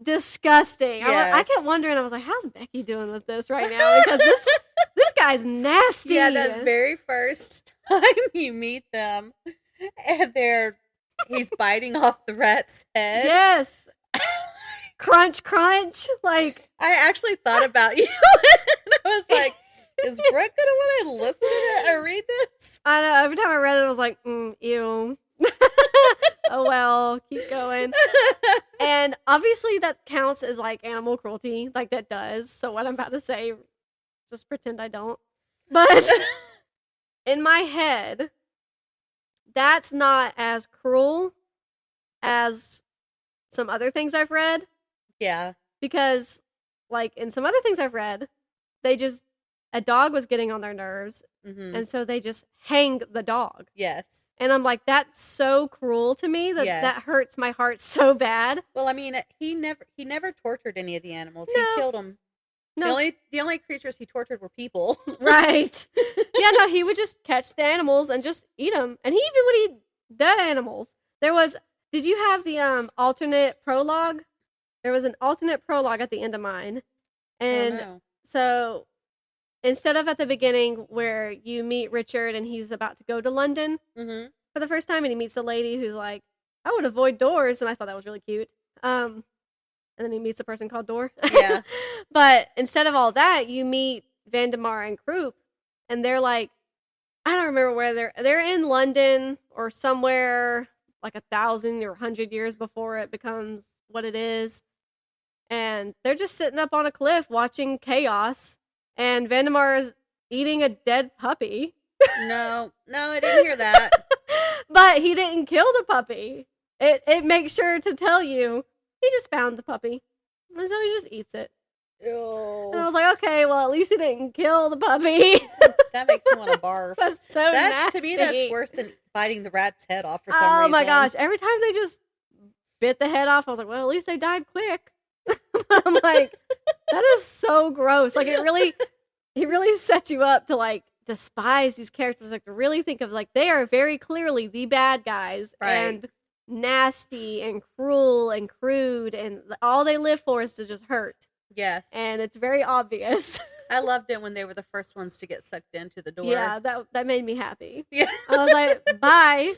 Disgusting. Yes. I kept wondering, I was like, how's Becky doing with this right now? Because this guy's nasty. Yeah, that very first time you meet them, and he's biting off the rat's head. Yes. Crunch, crunch. Like, I actually thought about you. And I was like, is Brooke going to want to listen to that or read this? I know. Every time I read it, I was like, ew. Oh, well, keep going. And obviously that counts as like animal cruelty. Like, that does. So what I'm about to say, just pretend I don't. But in my head, that's not as cruel as some other things I've read. Yeah. Because, like, in some other things I've read, a dog was getting on their nerves, and so they just hang the dog. Yes. And I'm like, that's so cruel to me that hurts my heart so bad. Well, I mean, he never tortured any of the animals. No. He killed them. No. The only creatures he tortured were people. Right. Yeah, no, he would just catch the animals and just eat them. And he even would eat dead animals. Did you have the alternate prologue? There was an alternate prologue at the end of mine. And so instead of at the beginning where you meet Richard and he's about to go to London for the first time, and he meets a lady who's like, I would avoid doors. And I thought that was really cute. And then he meets a person called Door. Yeah. But instead of all that, you meet Vandemar and Croup, and they're like, I don't remember where they're in London or somewhere like 1,000 or 100 years before it becomes what it is. And they're just sitting up on a cliff watching chaos, and Vandemar is eating a dead puppy. No, I didn't hear that. But he didn't kill the puppy. It makes sure to tell you he just found the puppy, and so he just eats it. Ew. And I was like, okay, well, at least he didn't kill the puppy. That makes me want to barf. That's so nasty. To me, that's worse than biting the rat's head off for some reason. Oh my gosh. Every time they just bit the head off, I was like, well, at least they died quick. I'm like, that is so gross. Like, it really sets you up to like despise these characters, like to really think of like they are very clearly the bad guys, right, and nasty and cruel and crude, and all they live for is to just hurt. Yes. And it's very obvious. I loved it when they were the first ones to get sucked into the door. Yeah, that made me happy. Yeah. I was like, bye.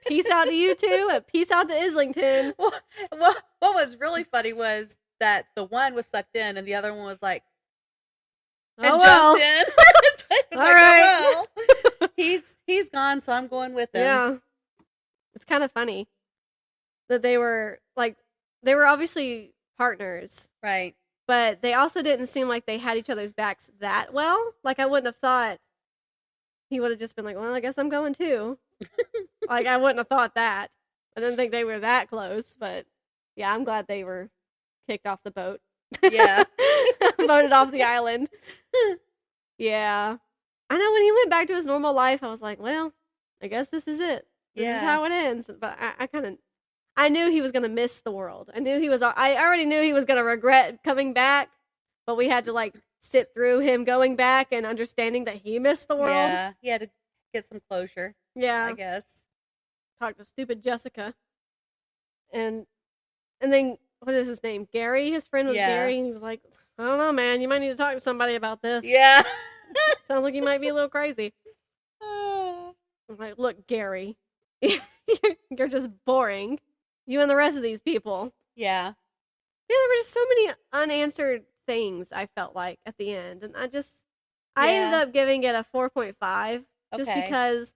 Peace out to you two, and peace out to Islington. Well, what was really funny was that the one was sucked in and the other one was like, and jumped in. All right. Oh, well, he's gone, so I'm going with him. Yeah. It's kind of funny that they were obviously partners. Right. But they also didn't seem like they had each other's backs that well. Like, I wouldn't have thought he would have just been like, well, I guess I'm going too. Like, I wouldn't have thought that. I didn't think they were that close, but yeah, I'm glad they were kicked off the boat. Yeah. Voted off the island. Yeah. I know when he went back to his normal life, I was like, well, I guess this is it. This is how it ends. But I knew he was going to miss the world. I already knew he was going to regret coming back, but we had to like sit through him going back and understanding that he missed the world. Yeah. He had to get some closure. Yeah. I guess. Talk to stupid Jessica. And then, what is his name? Gary? His friend was Gary, and he was like, I don't know, man. You might need to talk to somebody about this. Yeah. Sounds like you might be a little crazy. I'm like, look, Gary, you're just boring. You and the rest of these people. Yeah. Yeah, there were just so many unanswered things, I felt like, at the end. And I ended up giving it a 4.5 just because.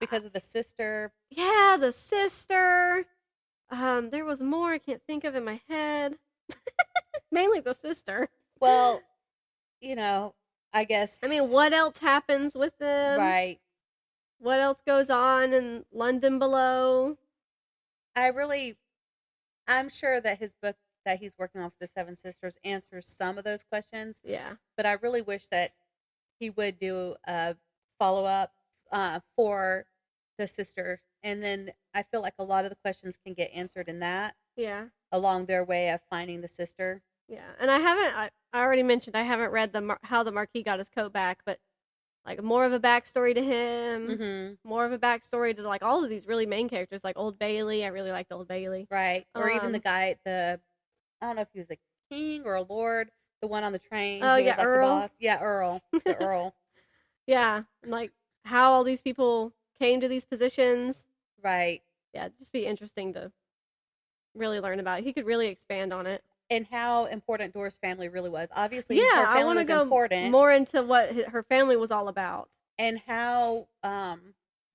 Because of the sister. Yeah, the sister. There was more I can't think of in my head. Mainly the sister. Well, I guess. I mean, what else happens with them? Right. What else goes on in London below? I'm sure that his book that he's working on for the Seven Sisters answers some of those questions. Yeah. But I really wish that he would do a follow-up for the sister. And then I feel like a lot of the questions can get answered in that. Yeah. Along their way of finding the sister. Yeah. And I already mentioned I haven't read how the Marquis got his coat back, but like more of a backstory to him, more of a backstory to like all of these really main characters, like Old Bailey. I really liked Old Bailey. Right. Or even the guy, I don't know if he was a king or a lord, the one on the train. Oh, who yeah, was like Earl. The boss. Yeah, Earl. The Earl. Yeah. And like how all these people came to these positions. Right. Yeah, it'd just be interesting to really learn about it. He could really expand on it. And how important Dora's family really was. Obviously, yeah, her family I want to go important. more into what her family was all about. And how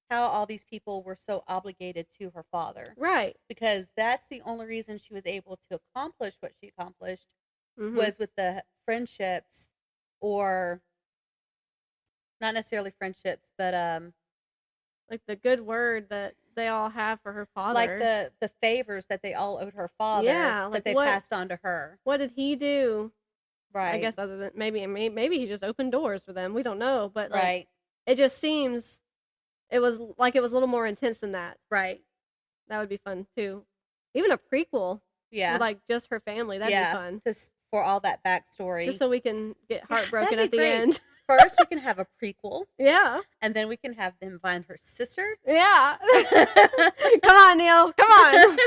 all these people were so obligated to her father. Right. Because that's the only reason she was able to accomplish what she accomplished was with the friendships, or not necessarily friendships, but like the good word that they all have for her father. Like the favors that they all owed her father, that they passed on to her. What did he do? Right. I guess other than maybe he just opened doors for them. We don't know, but like, right. It just seems it was a little more intense than that. Right. That would be fun too. Even a prequel. Yeah. With like just her family. That'd be fun. For all that backstory. Just so we can get heartbroken at the end. First, we can have a prequel. Yeah. And then we can have them find her sister. Yeah. Come on, Neil. Come on.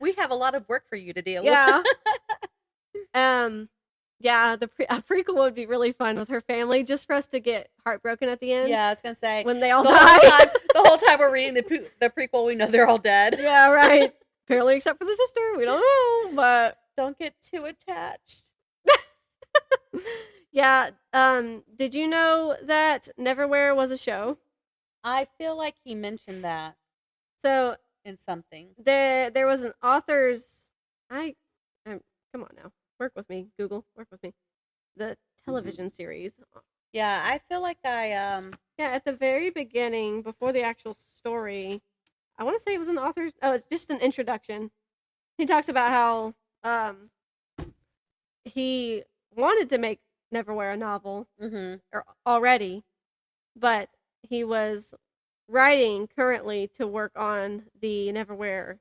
We have a lot of work for you to deal with. Yeah, a prequel would be really fun with her family, just for us to get heartbroken at the end. Yeah, I was gonna say when they all die. The whole time we're reading the prequel, we know they're all dead. Yeah, right. Apparently, except for the sister, we don't know. But don't get too attached. Yeah. Did you know that Neverwhere was a show? I feel like he mentioned that. So in something, there was an author's. Come on now. Work with me, Google. Work with me. The television series. Yeah, I feel like Yeah, at the very beginning, before the actual story, I want to say it was an author's. Oh, it's just an introduction. He talks about how he wanted to make Neverwhere a novel already, but he was writing currently to work on the Neverwhere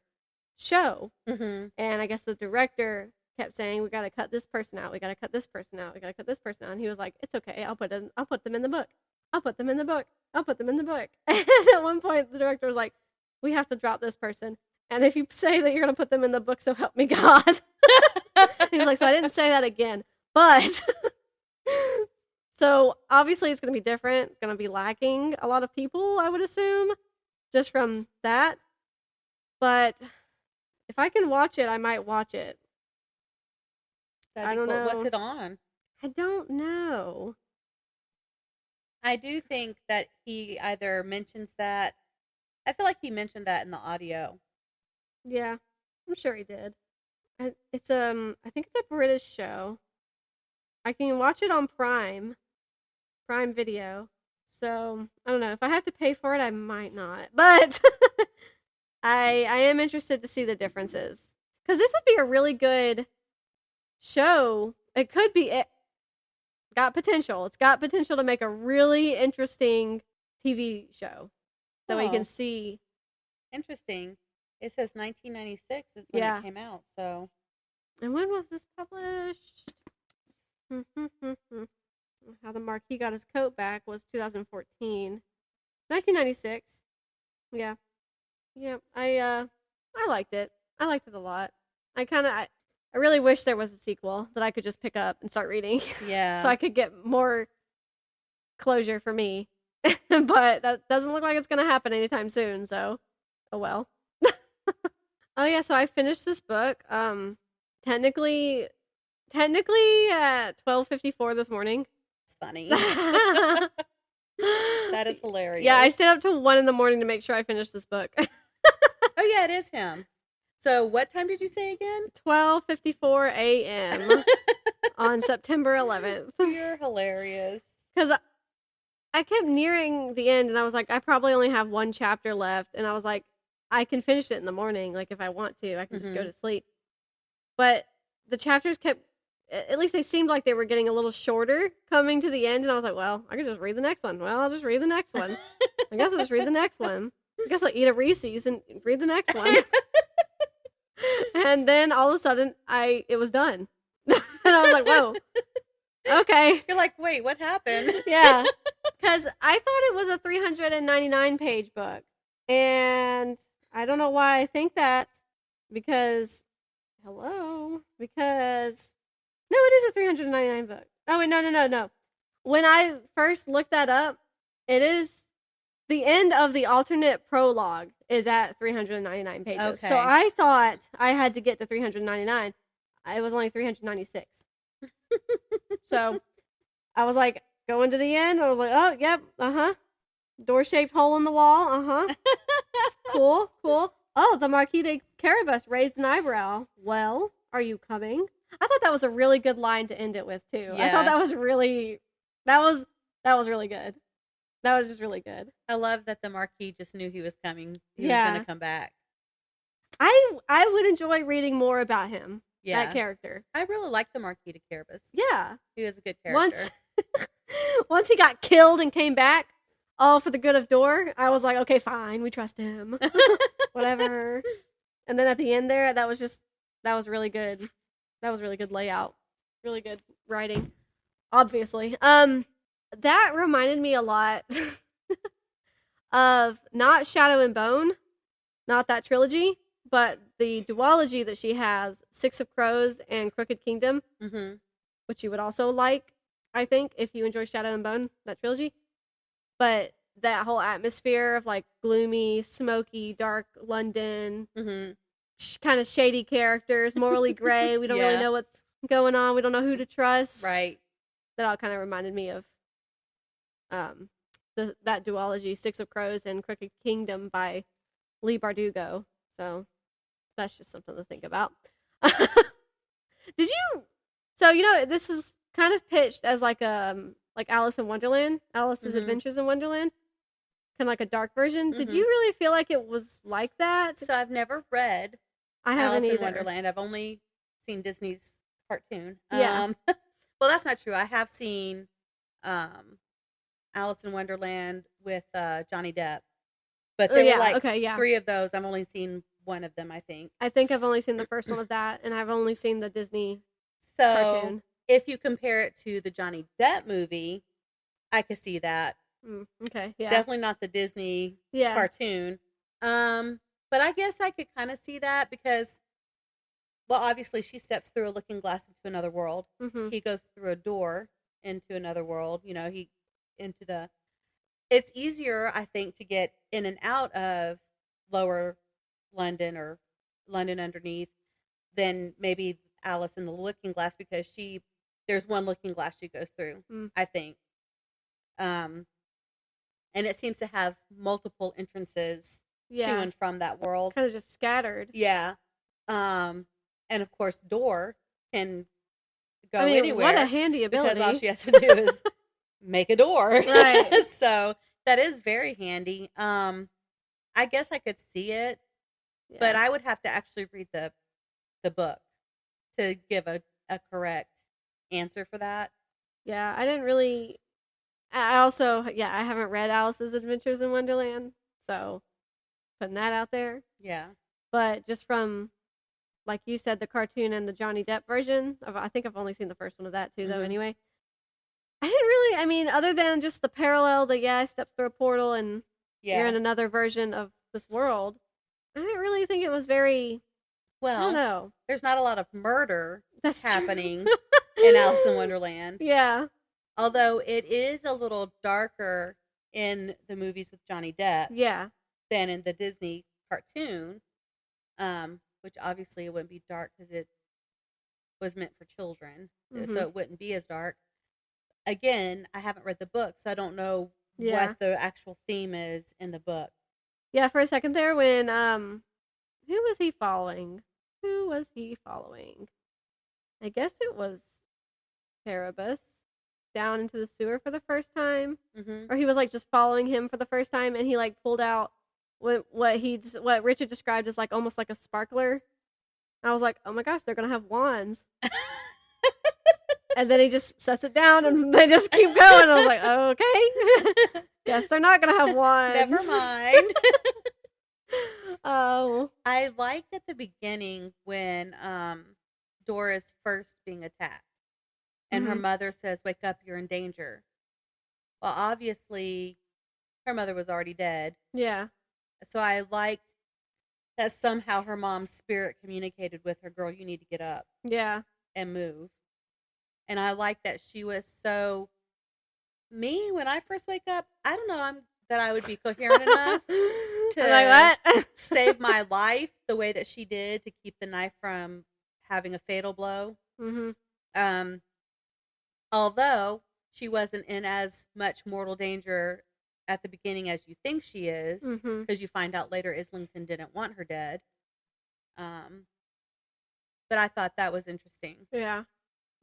show, and I guess the director kept saying, we got to cut this person out. We got to cut this person out. We got to cut this person out. And he was like, it's okay. I'll put them in the book. I'll put them in the book. I'll put them in the book. And at one point, the director was like, we have to drop this person. And if you say that you're going to put them in the book, so help me God. He was like, so I didn't say that again. But so obviously it's going to be different. It's going to be lacking a lot of people, I would assume, just from that. But if I can watch it, I might watch it. I don't know. What's it on? I don't know. I do think that he either mentions that. I feel like he mentioned that in the audio. Yeah, I'm sure he did. I think it's a British show. I can watch it on Prime Video. So I don't know. If I have to pay for it, I might not. But I am interested to see the differences, because this would be a really good show, it could be, it got potential. It's got potential to make a really interesting TV show that we can see. Interesting. It says 1996 is when it came out. So, and when was this published? How the Marquis got his coat back was 2014. 1996. Yeah. I liked it. I liked it a lot. I really wish there was a sequel that I could just pick up and start reading. Yeah. So I could get more closure for me. But that doesn't look like it's going to happen anytime soon, so oh well. Oh yeah, so I finished this book technically at 12:54 this morning. It's funny. That is hilarious. Yeah, I stayed up till 1 a.m. to make sure I finished this book. Oh yeah, it is him. So what time did you say again? 12:54 a.m. on September 11th. You're hilarious. Because I kept nearing the end, and I was like, I probably only have one chapter left, and I was like, I can finish it in the morning, like if I want to, I can just go to sleep. But the chapters kept, at least they seemed like they were getting a little shorter coming to the end, and I was like, well, I can just read the next one. Well, I'll just read the next one. I guess I'll just read the next one. I guess I'll eat a Reese's and read the next one. And then all of a sudden, it was done. And I was like, whoa. Okay. You're like, wait, what happened? Yeah. Because I thought it was a 399-page book. And I don't know why I think that. Because, no, it is a 399 book. Oh, wait, no. When I first looked that up, it is the end of the alternate prologue is at 399 pages. Okay. So I thought I had to get to 399. It was only 396. So I was like, going to the end. I was like, oh, yep, door-shaped hole in the wall, Cool. Oh, the Marquis de Carabas raised an eyebrow. Well, are you coming? I thought that was a really good line to end it with, too. Yeah. I thought that was really good. That was just really good. I love that the Marquis just knew he was coming. He was going to come back. I would enjoy reading more about him. Yeah. That character. I really like the Marquis de Carabas. Yeah. He was a good character. Once he got killed and came back, all for the good of Dor, I was like, okay, fine, we trust him. Whatever. And then at the end there, that was really good. That was really good layout. Really good writing. Obviously. That reminded me a lot of not Shadow and Bone, not that trilogy, but the duology that she has, Six of Crows and Crooked Kingdom, which you would also like, I think, if you enjoy Shadow and Bone, that trilogy. But that whole atmosphere of like gloomy, smoky, dark London, kind of shady characters, morally gray. We don't really know what's going on. We don't know who to trust. Right. That all kind of reminded me of that duology, Six of Crows and Crooked Kingdom by Leigh Bardugo. So that's just something to think about. So this is kind of pitched as like Alice in Wonderland, Alice's Adventures in Wonderland, kind of like a dark version. Did you really feel like it was like that? So I've never read Alice in Wonderland. I've only seen Disney's cartoon. Yeah. Well, that's not true. I have seen Alice in Wonderland with Johnny Depp. But there were three of those. I've only seen one of them, I think. I think I've only seen the first one of that, and I've only seen the Disney cartoon. If you compare it to the Johnny Depp movie, I could see that. Okay, yeah. Definitely not the Disney cartoon. But I guess I could kind of see that because, well, obviously she steps through a looking glass into another world. He goes through a door into another world. It's easier, I think, to get in and out of lower London or London underneath than maybe Alice in the Looking Glass because there's one looking glass she goes through, I think. And it seems to have multiple entrances to and from that world. Kind of just scattered. Yeah. And of course, Dor can go anywhere. What a handy ability. Because all she has to do is make a door. Right. So that is very handy. I guess I could see it, but I would have to actually read the book to give a a correct answer for that. Yeah, I didn't really. I also, yeah, I haven't read Alice's Adventures in Wonderland, so putting that out there. Yeah. But just from, like you said, the cartoon and the Johnny Depp version, I think I've only seen the first one of that too, though, anyway. I didn't really, I mean, other than just the parallel that, yeah, I stepped through a portal and you're in another version of this world, I didn't really think it was very, well, I don't know. There's not a lot of murder That's happening in Alice in Wonderland. Yeah. Although it is a little darker in the movies with Johnny Depp. Yeah. Than in the Disney cartoon, which obviously it wouldn't be dark because it was meant for children, so it wouldn't be as dark. Again, I haven't read the book, so I don't know what the actual theme is in the book. Yeah, for a second there when, who was he following? I guess it was Erebus down into the sewer for the first time. Or he was like just following him for the first time, and he like pulled out what Richard described as like almost like a sparkler. I was like, oh my gosh, they're gonna have wands. And then he just sets it down and they just keep going. I was like, okay. Guess they're not gonna have wands. Never mind. Oh. I liked at the beginning when Dora's first being attacked. And her mother says, wake up, you're in danger. Well, obviously, her mother was already dead. Yeah. So I liked that somehow her mom's spirit communicated with her, girl, you need to get up. Yeah. And move. And I like that she was so... Me, when I first wake up, I don't know that I would be coherent enough to like, what? save my life the way that she did to keep the knife from having a fatal blow. Although she wasn't in as much mortal danger at the beginning as you think she is, because you find out later Islington didn't want her dead. But I thought that was interesting. Yeah.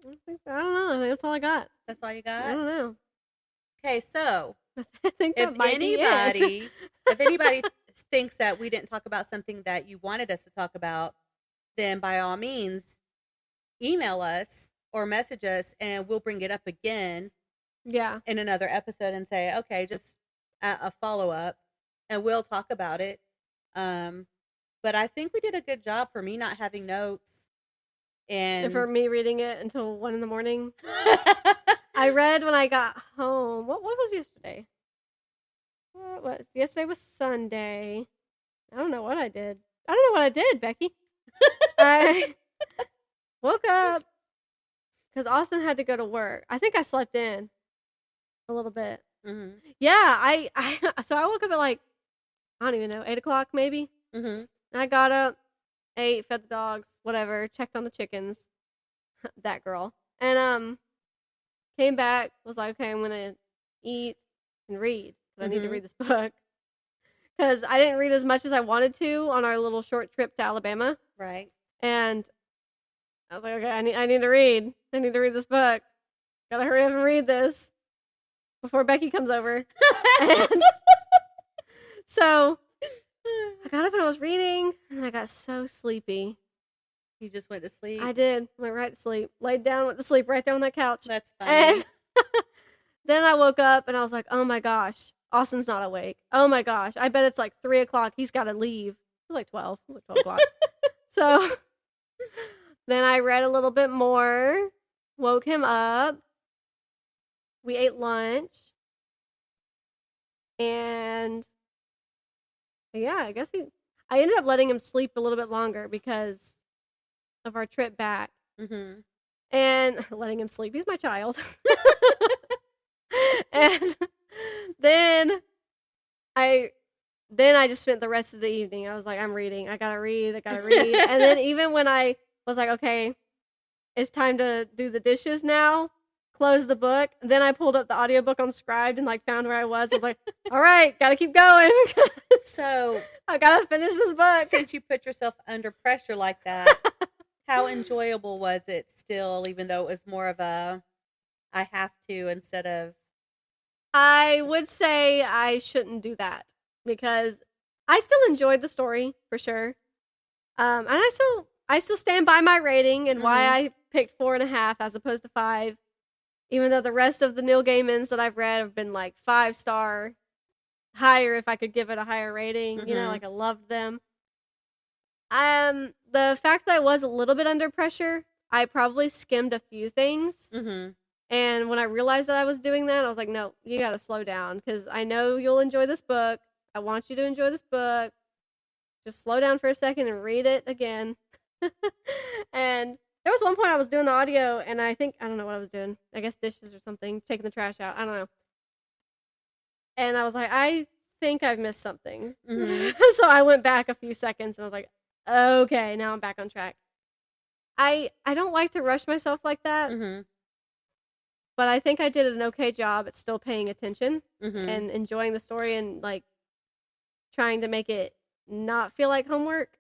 I don't know. I think that's all I got. That's all you got? I don't know. Okay, so I think if anybody thinks that we didn't talk about something that you wanted us to talk about, then by all means, email us or message us, and we'll bring it up again. Yeah. In another episode and say, okay, just a follow up, and we'll talk about it. But I think we did a good job for me not having notes, and for me reading it until 1 a.m. I read when I got home. What was yesterday? Yesterday was Sunday. I don't know what I did. I don't know what I did, Becky. I woke up because Austin had to go to work. I think I slept in a little bit. Yeah, so I woke up at like, I don't even know, 8 o'clock maybe. And I got up, ate, fed the dogs, whatever, checked on the chickens. That girl. And came back, was like, okay, I'm gonna eat and read. I need to read this book. Because I didn't read as much as I wanted to on our little short trip to Alabama. Right. And I was like, okay, I need to read. I need to read this book. Gotta hurry up and read this before Becky comes over. And so I got up and I was reading, and I got so sleepy. You just went to sleep? I did. Went right to sleep. Laid down, went to sleep right there on that couch. That's funny. And then I woke up and I was like, oh my gosh, Austin's not awake. Oh my gosh, I bet it's like 3 o'clock. He's got to leave. It was like 12. It was like 12 o'clock. So then I read a little bit more, woke him up. We ate lunch. And yeah, I guess I ended up letting him sleep a little bit longer because of our trip back. And letting him sleep. He's my child. And then I just spent the rest of the evening. I was like, I'm reading. I gotta read. And then even when I was like, okay, it's time to do the dishes now, close the book. Then I pulled up the audiobook on Scribd and like found where I was. I was like, all right, gotta keep going. So I gotta finish this book. Since you put yourself under pressure like that, how enjoyable was it still, even though it was more of a I have to instead of... I would say I shouldn't do that because I still enjoyed the story for sure. And I I still stand by my rating and why Mhm. I picked 4.5 as opposed to 5. Even though the rest of the Neil Gaimans that I've read have been like 5-star, higher if I could give it a higher rating. You know, like I loved them. The fact that I was a little bit under pressure, I probably skimmed a few things. And when I realized that I was doing that, I was like, no, you got to slow down because I know you'll enjoy this book. I want you to enjoy this book. Just slow down for a second and read it again. And there was one point I was doing the audio and I don't know what I was doing. I guess dishes or something, taking the trash out. I don't know. And I was like, I think I've missed something. So I went back a few seconds and I was like, okay, now I'm back on track. I don't like to rush myself like that. But I think I did an okay job at still paying attention and enjoying the story and like trying to make it not feel like homework.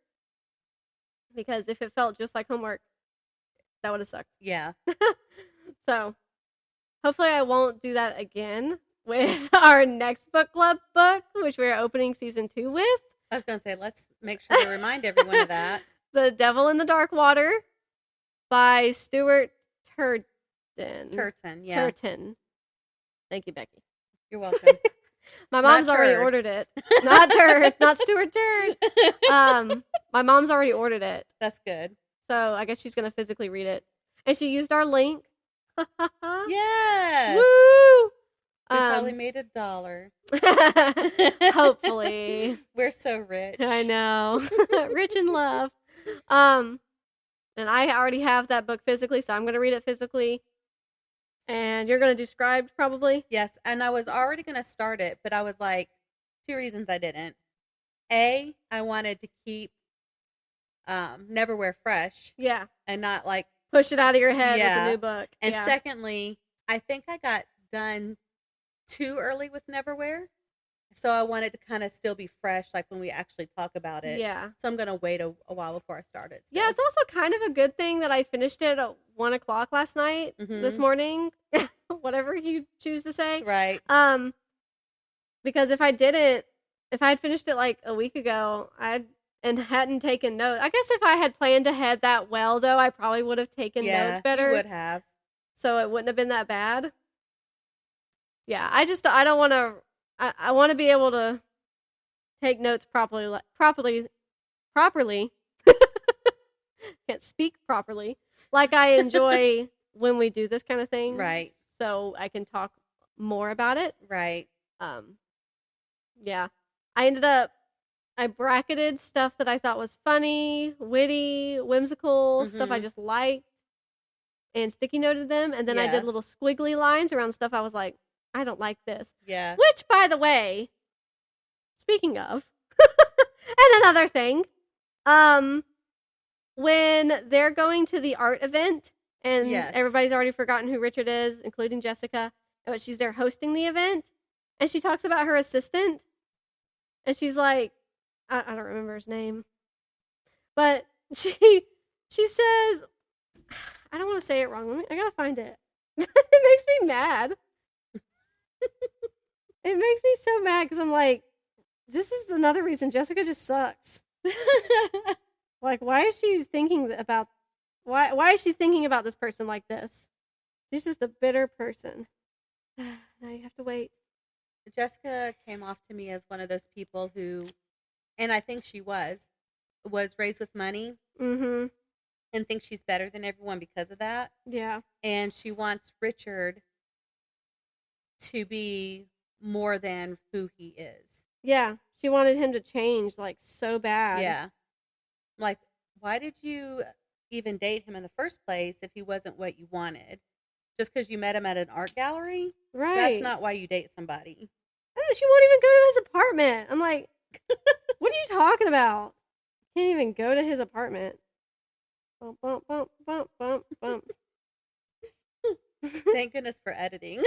Because if it felt just like homework, that would have sucked. Yeah. So hopefully I won't do that again with our next book club book, which we're opening season 2 with. I was going to say, let's make sure to remind everyone of that. The Devil in the Dark Water by Stuart Turton. Yeah. Turton. Thank you, Becky. You're welcome. My mom's already ordered it. Not Turd. Not Stuart Turd. My mom's already ordered it. That's good. So I guess she's going to physically read it. And she used our link. Yes. Woo! We probably made $1. Hopefully. We're so rich. I know. Rich in love. And I already have that book physically, so I'm going to read it physically. And you're going to do scribed, probably? Yes, and I was already going to start it, but I was like, 2 reasons I didn't. A, I wanted to keep Neverwhere fresh. Yeah. And not like... push it out of your head with a new book. And secondly, I think I got done too early with Neverwhere. So I wanted to kind of still be fresh, like when we actually talk about it. Yeah. So I'm going to wait a while before I start it. Yeah, it's also kind of a good thing that I finished it at 1 o'clock last night, this morning, whatever you choose to say. Right. Because if I had finished it like a week ago, and hadn't taken notes. I guess if I had planned ahead that well, though, I probably would have taken notes better. You would have. So it wouldn't have been that bad. Yeah, I don't want to. I want to be able to take notes properly. Can't speak properly. Like I enjoy when we do this kind of thing. Right. So I can talk more about it. Right. Yeah. I bracketed stuff that I thought was funny, witty, whimsical, stuff I just liked, and sticky noted them. And then I did little squiggly lines around stuff I was like, I don't like this. Yeah. Which, by the way, speaking of, and another thing, when they're going to the art event, and everybody's already forgotten who Richard is, including Jessica, but she's there hosting the event, and she talks about her assistant, and she's like, I don't remember his name, but she says, I don't want to say it wrong. I gotta find it. It makes me mad. It makes me so mad because I'm like, this is another reason Jessica just sucks. Like, why is she thinking about this person like this? She's just a bitter person. Now you have to wait. Jessica came off to me as one of those people who, and I think she was raised with money. And thinks she's better than everyone because of that. Yeah. And she wants Richard to be more than who he is. Yeah. She wanted him to change, like, so bad. Yeah. Like, why did you even date him in the first place if he wasn't what you wanted? Just because you met him at an art gallery? Right. That's not why you date somebody. Oh, she won't even go to his apartment. I'm like, what are you talking about? Can't even go to his apartment. Bump, bump, bump, bump, bump, bump. Thank goodness for editing.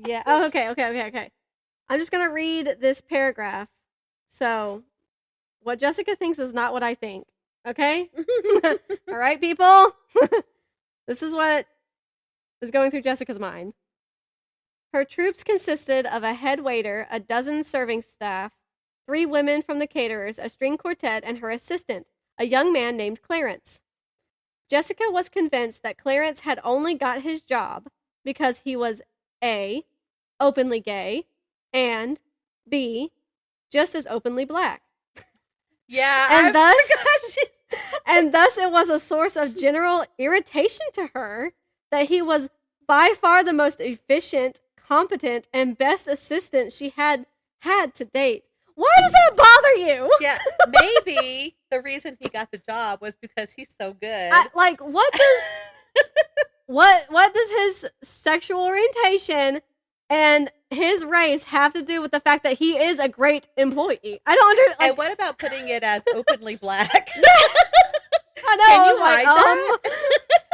Yeah. Oh, okay. I'm just going to read this paragraph. So, what Jessica thinks is not what I think. Okay? All right, people? This is what is going through Jessica's mind. Her troops consisted of a head waiter, a dozen serving staff, 3 women from the caterers, a string quartet, and her assistant, a young man named Clarence. Jessica was convinced that Clarence had only got his job because he was A, openly gay, and B, just as openly black. Yeah, and thus it was a source of general irritation to her that he was by far the most efficient, competent, and best assistant she had to date. Why does that bother you? Yeah, maybe the reason he got the job was because he's so good. What does his sexual orientation and his race have to do with the fact that he is a great employee? I don't understand. And what about putting it as openly black? I know. Can you hide that?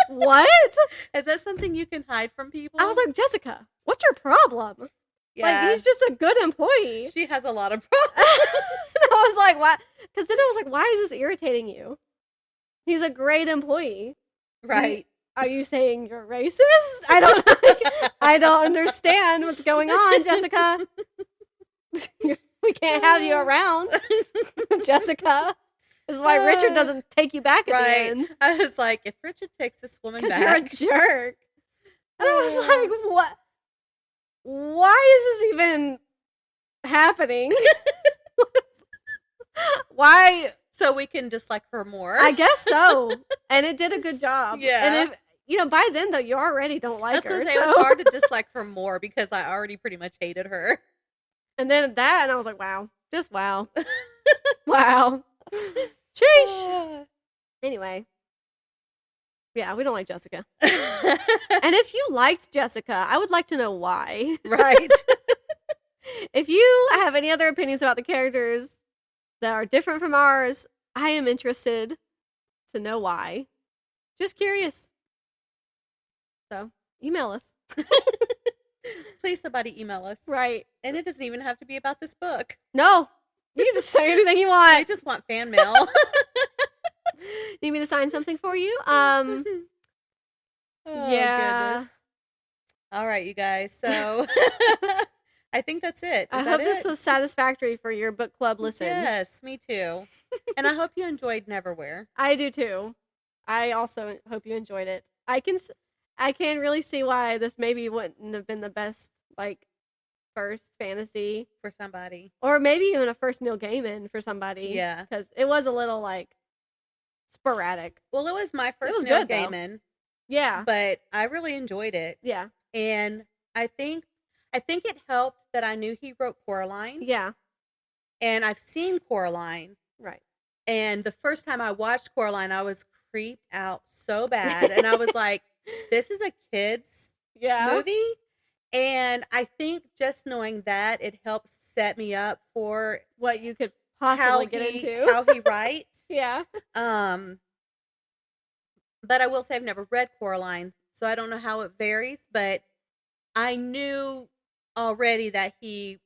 What? Is that something you can hide from people? I was like, Jessica, what's your problem? Yeah. Like, he's just a good employee. She has a lot of problems. I was like, why? Because then I was like, why is this irritating you? He's a great employee. Right. Are you saying you're racist? I don't understand what's going on, Jessica. We can't have you around, Jessica. This is why Richard doesn't take you back at the end. I was like, if Richard takes this woman back. Because you're a jerk. And I was like, what? Why is this even happening? Why? So we can dislike her more. I guess so. And it did a good job. Yeah. And if, by then, though, you already don't like her. I was going to say, it was hard to dislike her more because I already pretty much hated her. And then that, and I was like, wow. Just wow. Wow. Sheesh. Anyway. Yeah, we don't like Jessica. And if you liked Jessica, I would like to know why. Right. If you have any other opinions about the characters that are different from ours, I am interested to know why. Just curious. So, email us. Please, somebody email us. Right. And it doesn't even have to be about this book. No. You can just say anything you want. I just want fan mail. Need me to sign something for you? Oh, yeah. Goodness. All right, you guys. So I think that's it. I hope this was satisfactory for your book club listen. Yes, me too. And I hope you enjoyed Neverwhere. I do too. I also hope you enjoyed it. I can really see why this maybe wouldn't have been the best first fantasy for somebody, or maybe even a first Neil Gaiman for somebody. Yeah, because it was a little sporadic. Well, it was my first Neil Gaiman. Though. Yeah, but I really enjoyed it. Yeah, and I think it helped that I knew he wrote Coraline. Yeah, and I've seen Coraline. Right. And the first time I watched Coraline, I was creeped out so bad, and I was like, "This is a kids' movie." And I think just knowing that, it helps set me up for what you could possibly get into. How he writes. Yeah. But I will say I've never read Coraline, so I don't know how it varies, but I knew already that I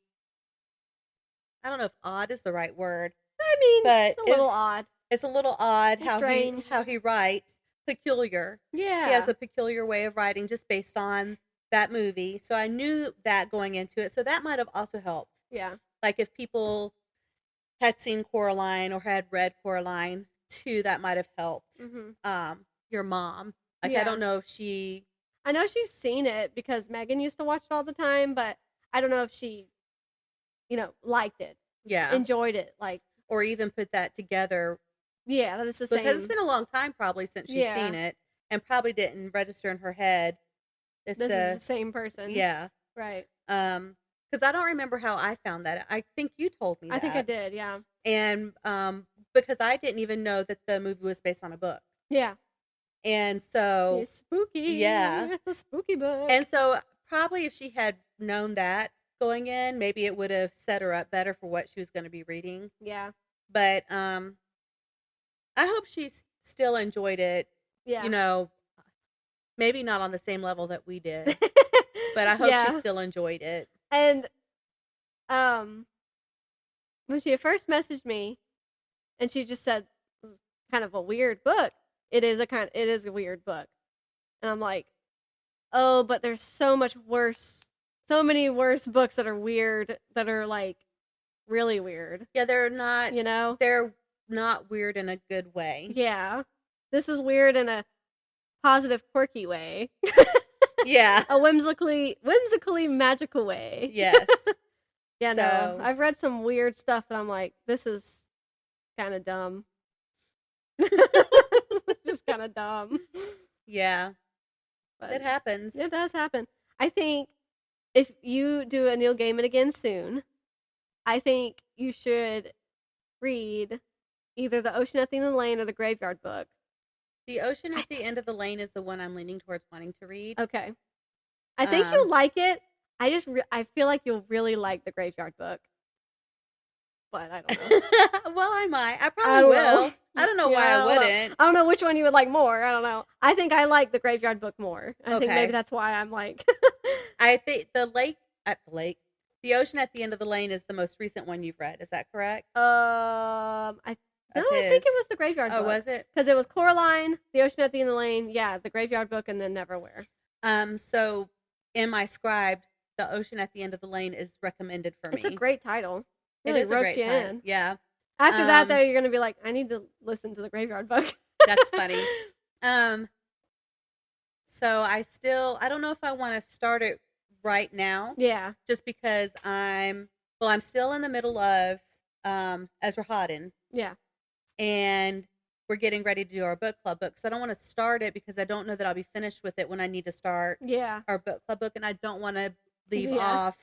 don't know if odd is the right word. I mean, but it's a little odd. It's a little odd Strange. how he writes. Peculiar. Yeah. He has a peculiar way of writing just based on that movie. So I knew that going into it. So that might have also helped. Yeah. Like if people had seen Coraline or had read Coraline too, that might have helped. Mm-hmm. Your mom. I don't know if she... I know she's seen it because Megan used to watch it all the time, but I don't know if she, liked it. Yeah. Enjoyed it. Or even put that together. Yeah, that is the same. Because it's been a long time probably since she's seen it and probably didn't register in her head. This is the same person. Yeah. Right. Because I don't remember how I found that. I think you told me that. I think I did, yeah. And because I didn't even know that the movie was based on a book. Yeah. And so... It's spooky. Yeah. It's a spooky book. And so probably if she had known that going in, maybe it would have set her up better for what she was going to be reading. Yeah. But I hope she still enjoyed it. Yeah. Maybe not on the same level that we did. But I hope she still enjoyed it. And when she first messaged me and she just said this is kind of a weird book. It is a weird book. And I'm like, oh, but there's so many worse books that are weird, that are really weird. Yeah, they're not, they're not weird in a good way. Yeah. This is weird in a positive, quirky way. Yeah. A whimsically magical way. Yes. Yeah, no. I've read some weird stuff and I'm like, this is kind of dumb. It's just kind of dumb. Yeah. But it happens. It does happen. I think if you do a Neil Gaiman again soon, I think you should read either The Ocean at the End of the Lane or The Graveyard Book. The Ocean at the End of the Lane is the one I'm leaning towards wanting to read. Okay. I think you'll like it. I feel like you'll really like The Graveyard Book. But I don't know. Well, I might. I probably will. I don't know why I wouldn't. I don't know which one you would like more. I don't know. I think I like The Graveyard Book more. I think maybe that's why I'm like. I think The Ocean at the End of the Lane is the most recent one you've read. Is that correct? I think it was The Graveyard Book. Oh, was it? Because it was Coraline, The Ocean at the End of the Lane, yeah, The Graveyard Book, and then Neverwhere. So in my scribe, The Ocean at the End of the Lane is recommended for me. It's a great title. It is a great title. Yeah. After that, though, you're going to be like, I need to listen to The Graveyard Book. That's funny. So I don't know if I want to start it right now. Yeah. Just because I'm still in the middle of Ezra Hodden. Yeah. And we're getting ready to do our book club book. So I don't want to start it because I don't know that I'll be finished with it when I need to start our book club book. And I don't want to leave off.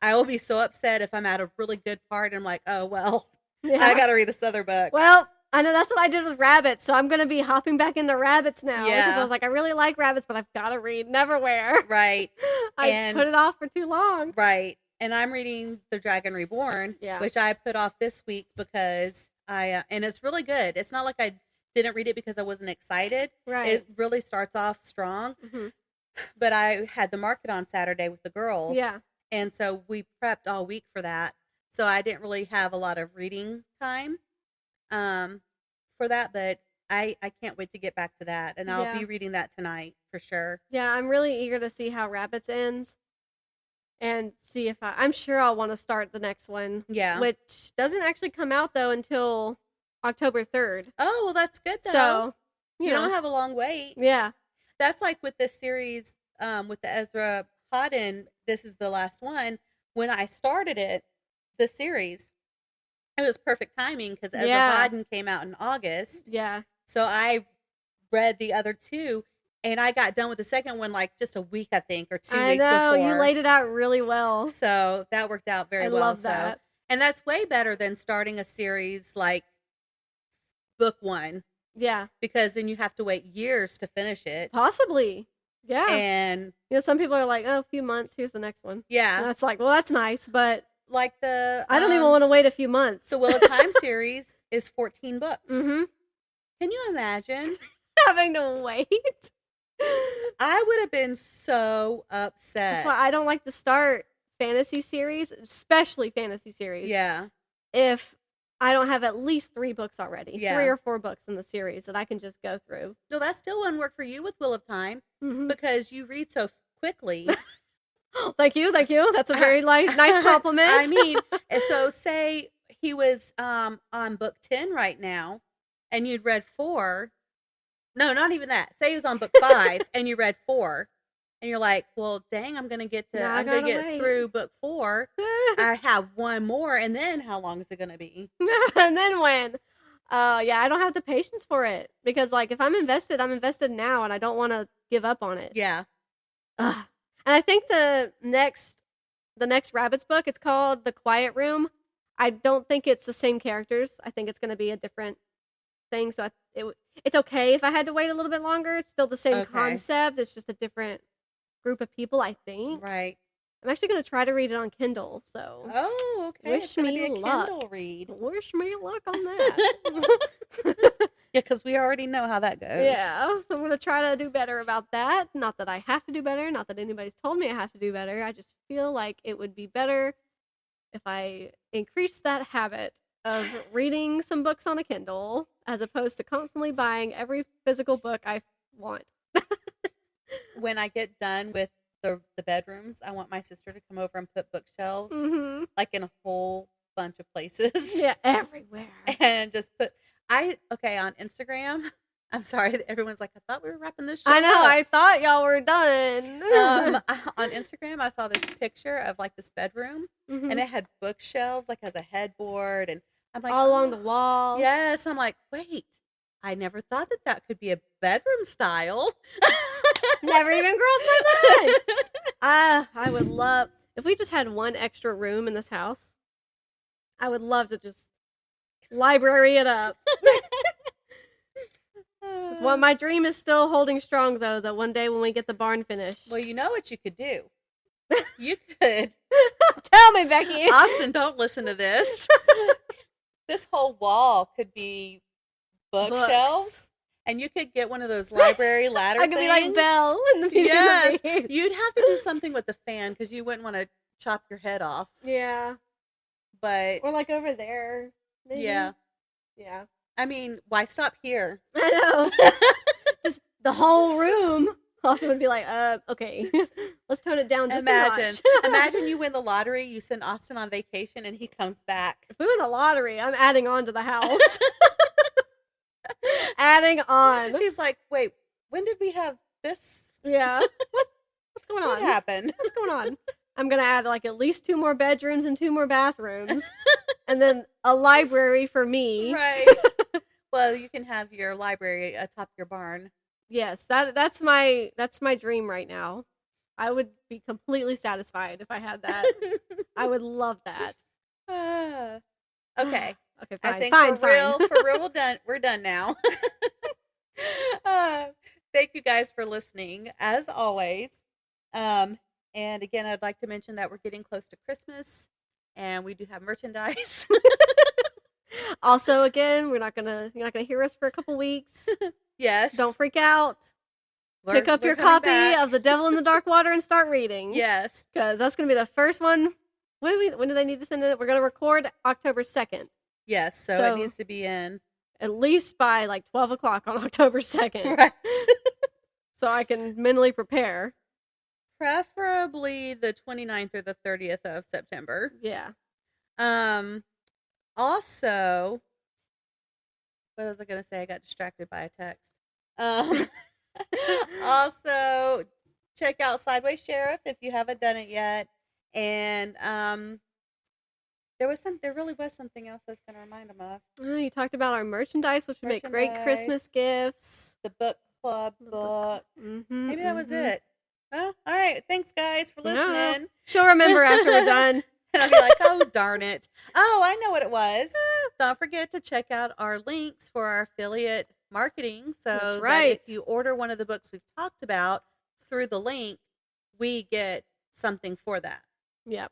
I will be so upset if I'm at a really good part and I'm like, oh, well, I got to read this other book. Well, I know that's what I did with rabbits. So I'm going to be hopping back into rabbits now. Yeah. Because I was like, I really like rabbits, but I've got to read Neverwhere. Right. I put it off for too long. Right. And I'm reading The Dragon Reborn, which I put off this week because and it's really good. It's not like I didn't read it because I wasn't excited. Right. It really starts off strong. Mm-hmm. But I had the market on Saturday with the girls. Yeah. And so we prepped all week for that. So I didn't really have a lot of reading time for that. But I can't wait to get back to that. And I'll be reading that tonight for sure. Yeah, I'm really eager to see how Rabbits ends. And see if I'm sure I'll want to start the next one. Yeah. Which doesn't actually come out, though, until October 3rd. Oh, well, that's good, though. So, you don't have a long wait. Yeah. That's like with this series, with the Ezra Hodden, this is the last one. When I started the series, it was perfect timing because Ezra Hodden came out in August. Yeah. So I read the other two. And I got done with the second one like just a week, I think, or 2 weeks before. I know, you laid it out really well. So that worked out very well. I love that. And that's way better than starting a series like book one. Yeah. Because then you have to wait years to finish it. Possibly. Yeah. And some people are like, oh, a few months, here's the next one. Yeah. And that's like, well, that's nice, but like I don't even want to wait a few months. The Wheel of Time series is 14 books. Mm-hmm. Can you imagine having to wait? I would have been so upset. That's why I don't like to start fantasy series, especially fantasy series. Yeah. If I don't have at least 3 books already, 3 or 4 books in the series that I can just go through. No, that still wouldn't work for you with Wheel of Time because you read so quickly. Thank you. That's a very nice compliment. I mean, so say he was on book 10 right now and you'd read 4. No, not even that. Say he was on book 5 and you read 4 and you're like, well, dang, I'm going to get through book 4. I have one more. And then how long is it going to be? And then when? Yeah, I don't have the patience for it because like if I'm invested now and I don't want to give up on it. Yeah. And I think the next Rabbits book, it's called The Quiet Room. I don't think it's the same characters. I think it's going to be a different thing. So it's okay if I had to wait a little bit longer. It's still the same concept. It's just a different group of people, I think. Right. I'm actually going to try to read it on Kindle. So. Oh, okay. Wish me luck. Kindle read. Wish me luck on that. Yeah, because we already know how that goes. Yeah, so I'm going to try to do better about that. Not that I have to do better. Not that anybody's told me I have to do better. I just feel like it would be better if I increase that habit of reading some books on a Kindle as opposed to constantly buying every physical book I want. When I get done with the bedrooms, I want my sister to come over and put bookshelves like in a whole bunch of places. Yeah, everywhere. And just put, on Instagram. I'm sorry, everyone's like, I thought we were wrapping this show I know, up. I thought y'all were done. On Instagram, I saw this picture of like this bedroom, and it had bookshelves, like as a headboard, and I'm like, all along the walls. Yes, I'm like, wait, I never thought that could be a bedroom style. Never even crossed my mind. I would love, if we just had one extra room in this house, I would love to just library it up. Well, my dream is still holding strong, though, that one day when we get the barn finished. Well, you know what you could do? You could. Tell me, Becky. Austin, don't listen to this. This whole wall could be bookshelves. And you could get one of those library ladder things. I could be like Belle in the Beauty and the Beast. You'd have to do something with the fan because you wouldn't want to chop your head off. Yeah. But or like over there. Maybe. Yeah. Yeah. I mean, why stop here? I know. Just the whole room. Austin would be like, okay, let's tone it down just a notch. Imagine you win the lottery, you send Austin on vacation, and he comes back. If we win the lottery, I'm adding on to the house. Adding on. He's like, wait, when did we have this? Yeah. What's going on? What happened? What's going on? I'm going to add like at least 2 more bedrooms and 2 more bathrooms. And then a library for me. Right. Well, you can have your library atop your barn. Yes, that's my dream right now. I would be completely satisfied if I had that. I would love that. Okay. Okay, fine. I think for real, we're done now. Thank you guys for listening, as always. And again, I'd like to mention that we're getting close to Christmas, and we do have merchandise. Also, again, you're not gonna hear us for a couple weeks. Yes. So don't freak out. Pick up your copy of The Devil in the Dark Water and start reading. Yes. Because that's going to be the first one. When do they need to send it? We're going to record October 2nd. Yes, so it needs to be in. At least by like 12 o'clock on October 2nd. Right. So I can mentally prepare. Preferably the 29th or the 30th of September. Yeah. Also, what was I going to say? I got distracted by a text. Also, check out Sideways Sheriff if you haven't done it yet. And there really was something else I was going to remind them of. Oh, you talked about our merchandise, which would make great Christmas gifts. The book club book. Mm-hmm, Maybe that was it. Well, all right. Thanks, guys, for listening. She'll remember after we're done. And I'll be like, oh, darn it. Oh, I know what it was. Don't forget to check out our links for our affiliate marketing. So that's right. That if you order one of the books we've talked about through the link, we get something for that. Yep.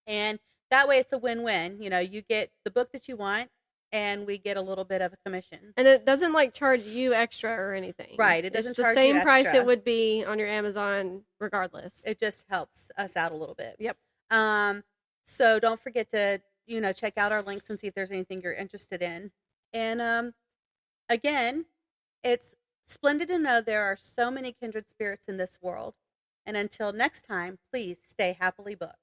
And that way it's a win-win. You know, you get the book that you want, and we get a little bit of a commission. And it doesn't like charge you extra or anything. Right. It doesn't charge you the same price extra. it would be on your Amazon regardless. It just helps us out a little bit. Yep. So don't forget to, check out our links and see if there's anything you're interested in. And again, it's splendid to know there are so many kindred spirits in this world. And until next time, please stay happily booked.